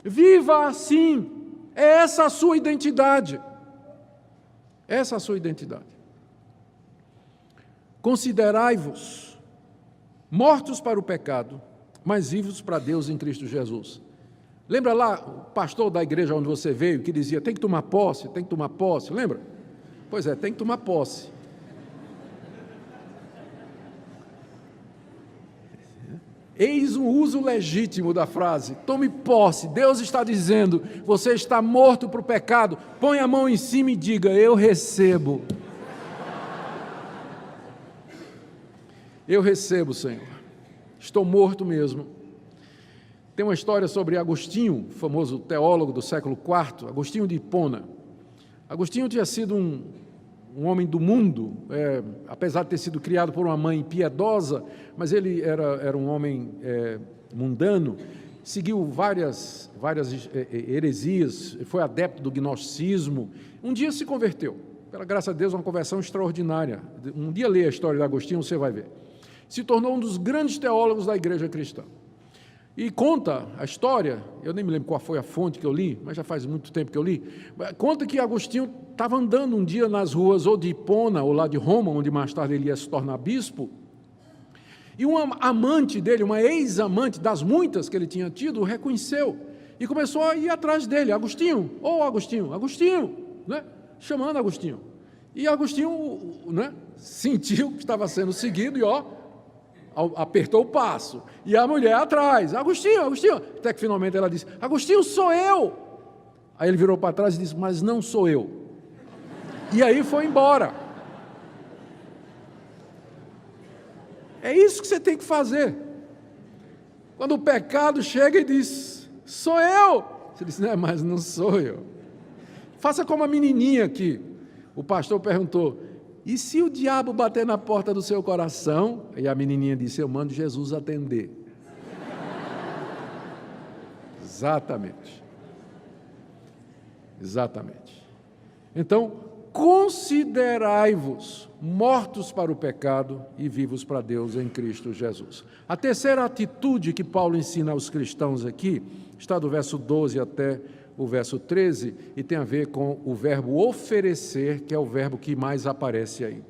viva assim, é essa a sua identidade. Essa é a sua identidade. Considerai-vos mortos para o pecado, mas vivos para Deus em Cristo Jesus. Lembra lá o pastor da igreja onde você veio que dizia, tem que tomar posse, lembra? Pois é, tem que tomar posse. Eis um uso legítimo da frase, tome posse. Deus está dizendo, você está morto para o pecado, põe a mão em cima e diga, eu recebo. Eu recebo, Senhor. Estou morto mesmo. Tem uma história sobre Agostinho, famoso teólogo do século IV, Agostinho de Hipona. Agostinho tinha sido um um homem do mundo, apesar de ter sido criado por uma mãe piedosa, mas ele era um homem mundano, seguiu várias heresias, foi adepto do gnosticismo. Um dia se converteu, pela graça de Deus, uma conversão extraordinária. Um dia lê a história de Agostinho, você vai ver. Se tornou um dos grandes teólogos da igreja cristã. E conta a história, eu nem me lembro qual foi a fonte que eu li, mas já faz muito tempo que eu li, conta que Agostinho estava andando um dia nas ruas ou de Hipona ou lá de Roma, onde mais tarde ele ia se tornar bispo, e uma amante dele, uma ex-amante das muitas que ele tinha tido, o reconheceu e começou a ir atrás dele. Agostinho, Agostinho, né? Chamando Agostinho. E Agostinho, né, sentiu que estava sendo seguido e apertou o passo, e a mulher atrás, Agostinho, até que finalmente ela disse, Agostinho, sou eu. Aí ele virou para trás e disse, mas não sou eu. E aí foi embora. É isso que você tem que fazer. Quando o pecado chega e diz, sou eu. Você diz, não, mas não sou eu. Faça como a menininha aqui. O pastor perguntou, e se o diabo bater na porta do seu coração? E a menininha disse, eu mando Jesus atender. Exatamente. Então, considerai-vos mortos para o pecado e vivos para Deus em Cristo Jesus. A terceira atitude que Paulo ensina aos cristãos aqui, está do verso 12 até o verso 13, e tem a ver com o verbo oferecer, que é o verbo que mais aparece aí.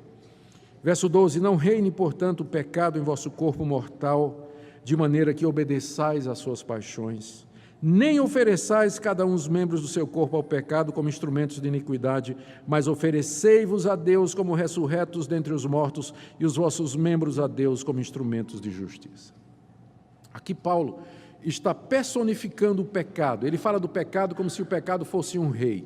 Verso 12, não reine, portanto, o pecado em vosso corpo mortal, de maneira que obedeçais às suas paixões, nem ofereçais cada um os membros do seu corpo ao pecado como instrumentos de iniquidade, mas oferecei-vos a Deus como ressurretos dentre os mortos, e os vossos membros a Deus como instrumentos de justiça. Aqui Paulo está personificando o pecado. Ele fala do pecado como se o pecado fosse um rei.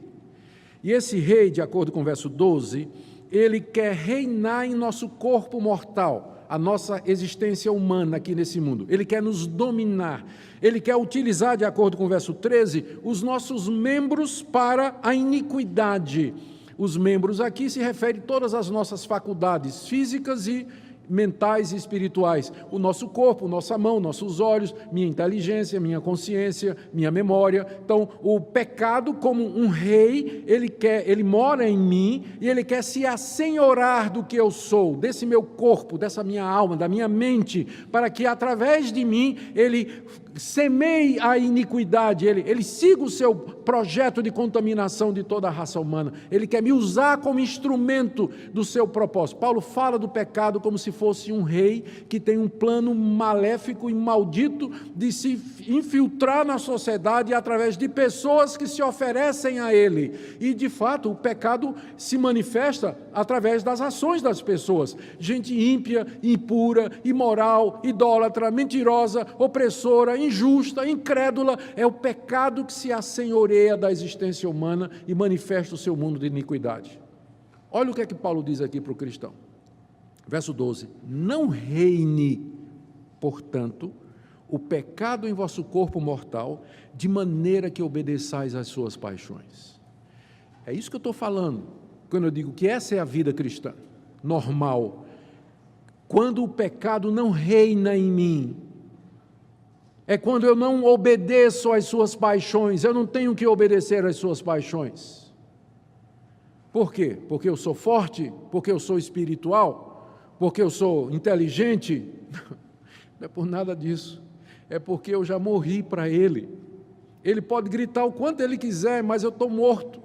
E esse rei, de acordo com o verso 12, ele quer reinar em nosso corpo mortal, a nossa existência humana aqui nesse mundo. Ele quer nos dominar. Ele quer utilizar, de acordo com o verso 13, os nossos membros para a iniquidade. Os membros aqui se referem a todas as nossas faculdades físicas e mentais e espirituais, o nosso corpo, nossa mão, nossos olhos, minha inteligência, minha consciência, minha memória. Então, o pecado, como um rei, ele mora em mim e ele quer se assenhorar do que eu sou, desse meu corpo, dessa minha alma, da minha mente, para que através de mim ele semeie a iniquidade, ele siga o seu projeto de contaminação de toda a raça humana. Ele quer me usar como instrumento do seu propósito. Paulo fala do pecado como se fosse um rei que tem um plano maléfico e maldito de se infiltrar na sociedade através de pessoas que se oferecem a ele. E, de fato, o pecado se manifesta através das ações das pessoas. Gente ímpia, impura, imoral, idólatra, mentirosa, opressora, injusta, incrédula. É o pecado que se assenhoreia da existência humana e manifesta o seu mundo de iniquidade. Olha o que é que Paulo diz aqui para o cristão. Verso 12, não reine, portanto, o pecado em vosso corpo mortal, de maneira que obedeçais às suas paixões. É isso que eu estou falando, quando eu digo que essa é a vida cristã, normal. Quando o pecado não reina em mim, é quando eu não obedeço às suas paixões, eu não tenho que obedecer às suas paixões. Por quê? Porque eu sou forte? Porque eu sou espiritual? Porque eu sou inteligente? Não é por nada disso. É porque eu já morri para ele. Ele pode gritar o quanto ele quiser, mas eu estou morto.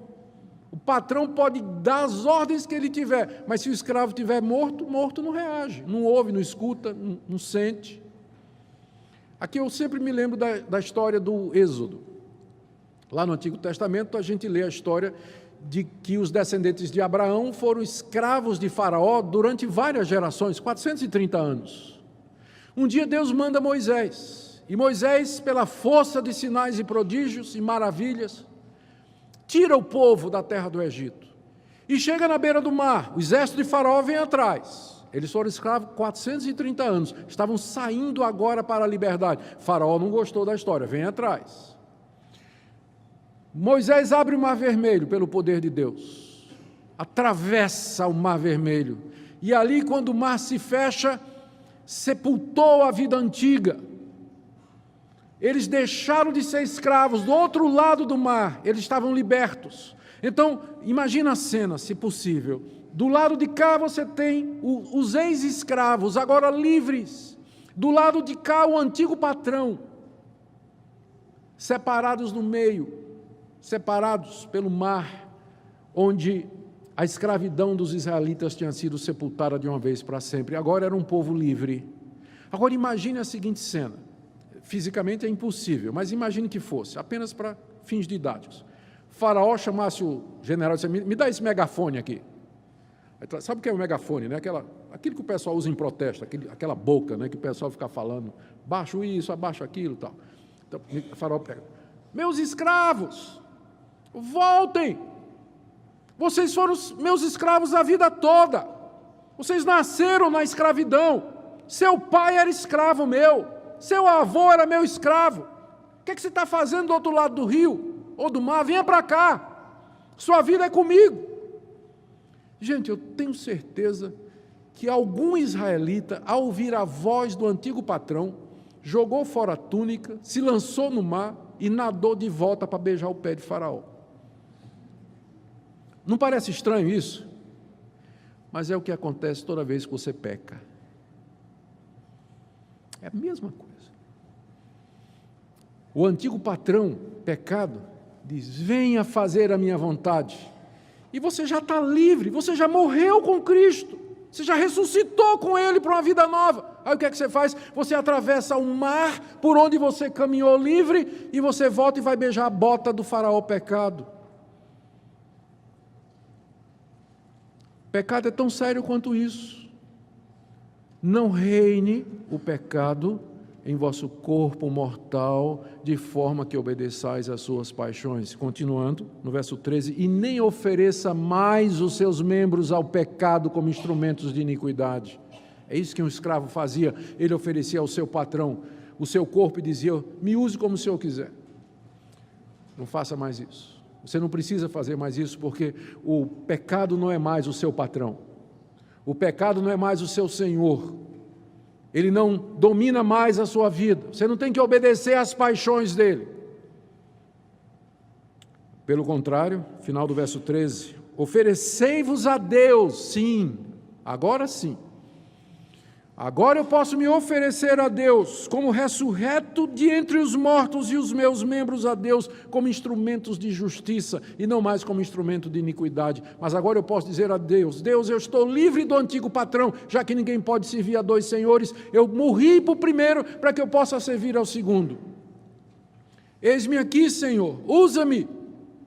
O patrão pode dar as ordens que ele tiver, mas se o escravo estiver morto, morto não reage, não ouve, não escuta, não sente. Aqui eu sempre me lembro da história do Êxodo. Lá no Antigo Testamento a gente lê a história de que os descendentes de Abraão foram escravos de Faraó durante várias gerações, 430 anos. Um dia Deus manda Moisés, e Moisés, pela força de sinais e prodígios e maravilhas, tira o povo da terra do Egito, e chega na beira do mar, o exército de Faraó vem atrás. Eles foram escravos 430 anos, estavam saindo agora para a liberdade. Faraó não gostou da história, vem atrás. Moisés abre o mar vermelho pelo poder de Deus. atravessa o Mar Vermelho. E ali, quando o mar se fecha, sepultou a vida antiga. Eles deixaram de ser escravos. Do outro lado do mar, eles estavam libertos. Então, imagina a cena, se possível. Do lado de cá você tem os ex-escravos, agora livres. Do lado de cá, o antigo patrão. Separados no meio, separados pelo mar, onde a escravidão dos israelitas tinha sido sepultada de uma vez para sempre. Agora era um povo livre. Agora imagine a seguinte cena. Fisicamente é impossível, mas imagine que fosse, apenas para fins didáticos. Faraó chamasse o general e disse: me dá esse megafone aqui. Sabe o que é o megafone, né? Aquilo que o pessoal usa em protesto, aquela boca, né? Que o pessoal fica falando, baixo isso, abaixo aquilo e tal. Então, o Faraó pega: meus escravos, voltem! Vocês foram meus escravos a vida toda. Vocês nasceram na escravidão. Seu pai era escravo meu. Seu avô era meu escravo. O que é que você está fazendo do outro lado do rio ou do mar? Venha para cá. Sua vida é comigo. Gente, eu tenho certeza que algum israelita, ao ouvir a voz do antigo patrão, jogou fora a túnica, se lançou no mar e nadou de volta para beijar o pé de Faraó. Não parece estranho isso? Mas é o que acontece toda vez que você peca. É a mesma coisa. O antigo patrão, pecado, diz: venha fazer a minha vontade. E você já está livre, você já morreu com Cristo, você já ressuscitou com Ele para uma vida nova. Aí o que é que você faz? Você atravessa o mar por onde você caminhou livre e você volta e vai beijar a bota do faraó pecado. Pecado é tão sério quanto isso. Não reine o pecado em vosso corpo mortal, de forma que obedeçais às suas paixões. Continuando, no verso 13, e nem ofereça mais os seus membros ao pecado como instrumentos de iniquidade. É isso que um escravo fazia, ele oferecia ao seu patrão o seu corpo e dizia: me use como o senhor quiser. Não faça mais isso. Você não precisa fazer mais isso, porque o pecado não é mais o seu patrão. O pecado não é mais o seu senhor. Ele não domina mais a sua vida. Você não tem que obedecer às paixões dele. Pelo contrário, final do verso 13, oferecei-vos a Deus, sim, agora sim. Agora eu posso me oferecer a Deus como ressurreto de entre os mortos e os meus membros a Deus como instrumentos de justiça e não mais como instrumento de iniquidade. Mas agora eu posso dizer a Deus: Deus, eu estou livre do antigo patrão, já que ninguém pode servir a dois senhores. Eu morri para o primeiro para que eu possa servir ao segundo. Eis-me aqui, Senhor, usa-me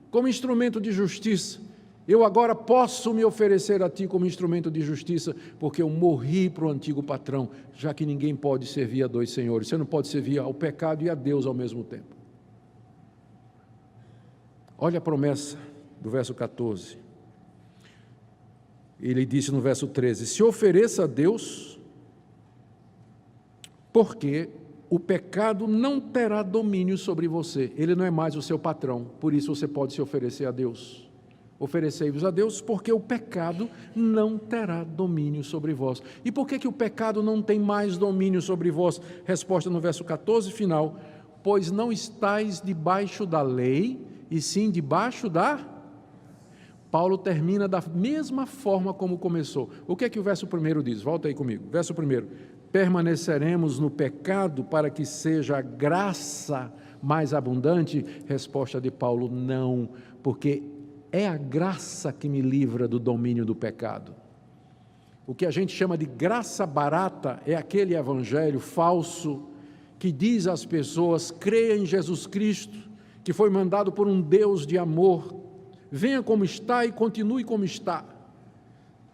como instrumento de justiça. Eu agora posso me oferecer a Ti como instrumento de justiça, porque eu morri para o antigo patrão, já que ninguém pode servir a dois senhores. Você não pode servir ao pecado e a Deus ao mesmo tempo. Olha a promessa do verso 14. Ele disse no verso 13, se ofereça a Deus, porque o pecado não terá domínio sobre você. Ele não é mais o seu patrão, por isso você pode se oferecer a Deus. Oferecei-vos a Deus, porque o pecado não terá domínio sobre vós. E por que o pecado não tem mais domínio sobre vós? Resposta no verso 14, final. Pois não estáis debaixo da lei, e sim debaixo da... Paulo termina da mesma forma como começou. O que é que o verso 1 diz? Volta aí comigo. Verso 1. Permaneceremos no pecado para que seja a graça mais abundante? Resposta de Paulo, não, porque é a graça que me livra do domínio do pecado. O que a gente chama de graça barata é aquele evangelho falso que diz às pessoas: creia em Jesus Cristo, que foi mandado por um Deus de amor, venha como está e continue como está.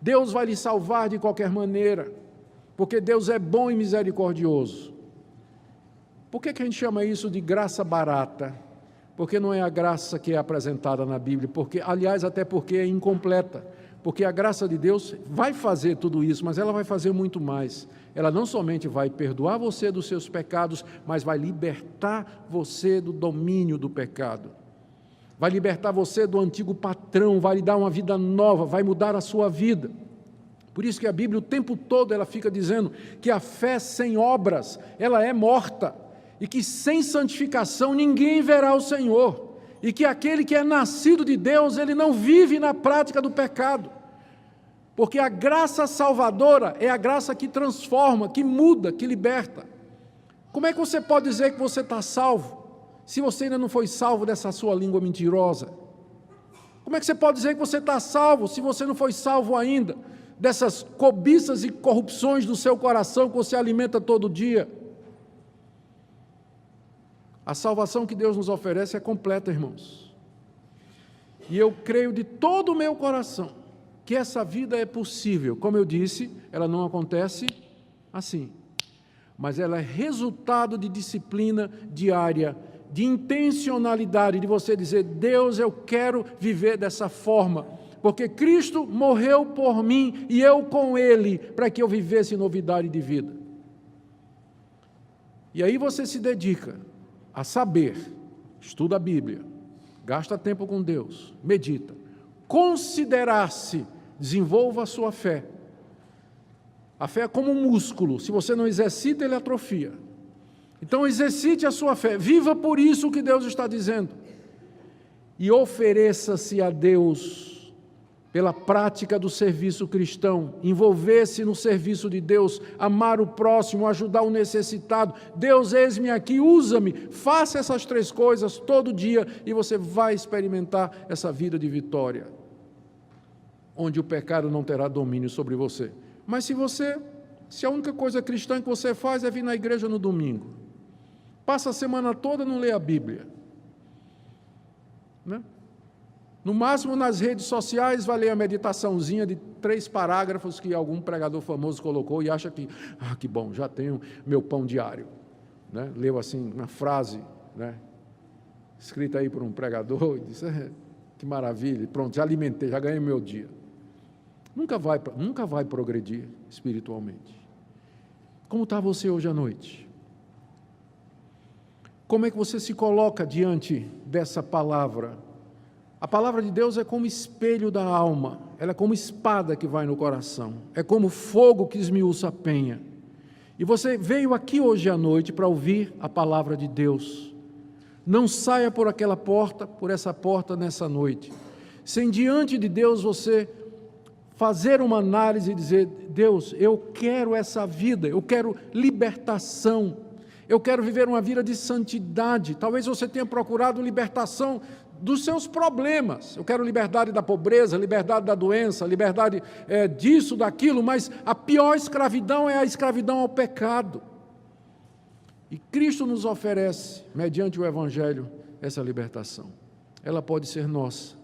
Deus vai lhe salvar de qualquer maneira, porque Deus é bom e misericordioso. Por que a gente chama isso de graça barata? Porque não é a graça que é apresentada na Bíblia, aliás, até porque é incompleta, porque a graça de Deus vai fazer tudo isso, mas ela vai fazer muito mais. Ela não somente vai perdoar você dos seus pecados, mas vai libertar você do domínio do pecado. vai libertar você do antigo patrão, vai lhe dar uma vida nova, vai mudar a sua vida. Por isso que a Bíblia o tempo todo ela fica dizendo que a fé sem obras, ela é morta, e que sem santificação ninguém verá o Senhor, e que aquele que é nascido de Deus, ele não vive na prática do pecado, porque a graça salvadora é a graça que transforma, que muda, que liberta. Como é que você pode dizer que você está salvo, se você ainda não foi salvo dessa sua língua mentirosa? Como é que você pode dizer que você está salvo, se você não foi salvo ainda dessas cobiças e corrupções do seu coração que você alimenta todo dia? A salvação que Deus nos oferece é completa, irmãos. E eu creio de todo o meu coração que essa vida é possível. Como eu disse, ela não acontece assim, mas ela é resultado de disciplina diária, de intencionalidade, de você dizer: Deus, eu quero viver dessa forma, porque Cristo morreu por mim e eu com Ele, para que eu vivesse novidade de vida. E aí você se dedica a saber, estuda a Bíblia, gasta tempo com Deus, medita, considerar-se, desenvolva a sua fé. A fé é como um músculo, se você não exercita, ele atrofia. Então exercite a sua fé, viva por isso que Deus está dizendo, e ofereça-se a Deus pela prática do serviço cristão, envolver-se no serviço de Deus, amar o próximo, ajudar o necessitado. Deus, eis-me aqui, usa-me, faça essas 3 coisas todo dia e você vai experimentar essa vida de vitória, onde o pecado não terá domínio sobre você. Mas se a única coisa cristã que você faz é vir na igreja no domingo, passa a semana toda e não lê a Bíblia, né? No máximo nas redes sociais vai ler a meditaçãozinha de 3 parágrafos que algum pregador famoso colocou e acha que, que bom, já tenho meu pão diário, né? Leu assim uma frase, né, escrita aí por um pregador e disse: que maravilha, pronto, já alimentei, já ganhei meu dia. Nunca vai progredir espiritualmente. Como está você hoje à noite? Como é que você se coloca diante dessa palavra? A palavra de Deus é como espelho da alma, ela é como espada que vai no coração, é como fogo que esmiuça a penha. E você veio aqui hoje à noite para ouvir a palavra de Deus. Não saia por aquela porta, por essa porta nessa noite, sem diante de Deus você fazer uma análise e dizer: Deus, eu quero essa vida, eu quero libertação, eu quero viver uma vida de santidade. Talvez você tenha procurado libertação dos seus problemas. Eu quero liberdade da pobreza, liberdade da doença, liberdade disso, daquilo, mas a pior escravidão é a escravidão ao pecado. E Cristo nos oferece, mediante o Evangelho, essa libertação. Ela pode ser nossa,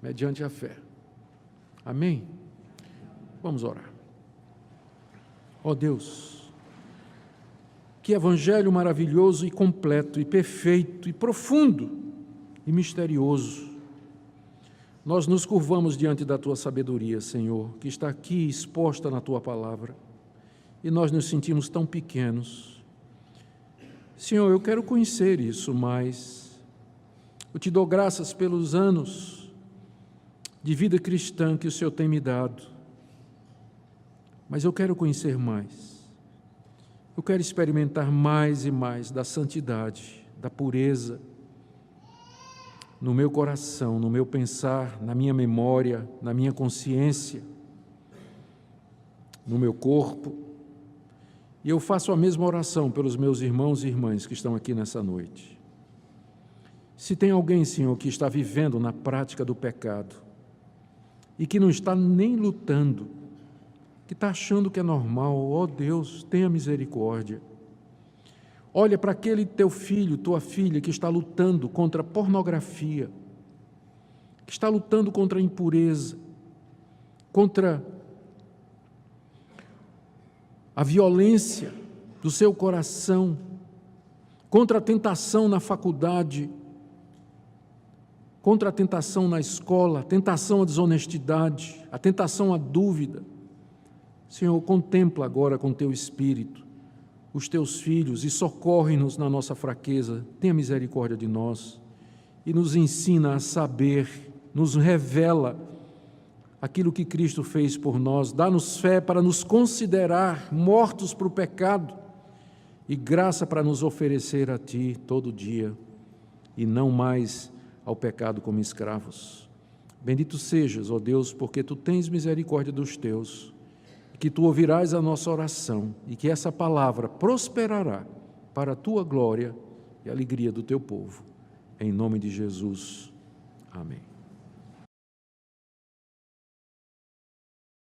mediante a fé. Amém? Vamos orar. Ó Deus, que Evangelho maravilhoso e completo, e perfeito, e profundo, e misterioso. Nós nos curvamos diante da Tua sabedoria, Senhor, que está aqui exposta na Tua palavra, e nós nos sentimos tão pequenos. Senhor, eu quero conhecer isso mais. Eu te dou graças pelos anos de vida cristã que o Senhor tem me dado, mas eu quero conhecer mais. Eu quero experimentar mais e mais da santidade, da pureza, no meu coração, no meu pensar, na minha memória, na minha consciência, no meu corpo. E eu faço a mesma oração pelos meus irmãos e irmãs que estão aqui nessa noite. Se tem alguém, Senhor, que está vivendo na prática do pecado e que não está nem lutando, que está achando que é normal, ó Deus, tenha misericórdia. Olha para aquele teu filho, tua filha, que está lutando contra a pornografia, que está lutando contra a impureza, contra a violência do seu coração, contra a tentação na faculdade, contra a tentação na escola, a tentação à desonestidade, a tentação à dúvida. Senhor, contempla agora com teu Espírito os teus filhos e socorre-nos na nossa fraqueza, tenha misericórdia de nós e nos ensina a saber, nos revela aquilo que Cristo fez por nós, dá-nos fé para nos considerar mortos para o pecado e graça para nos oferecer a Ti todo dia e não mais ao pecado como escravos. Bendito sejas, ó Deus, porque Tu tens misericórdia dos Teus, que Tu ouvirás a nossa oração e que essa palavra prosperará para a Tua glória e a alegria do Teu povo. Em nome de Jesus. Amém.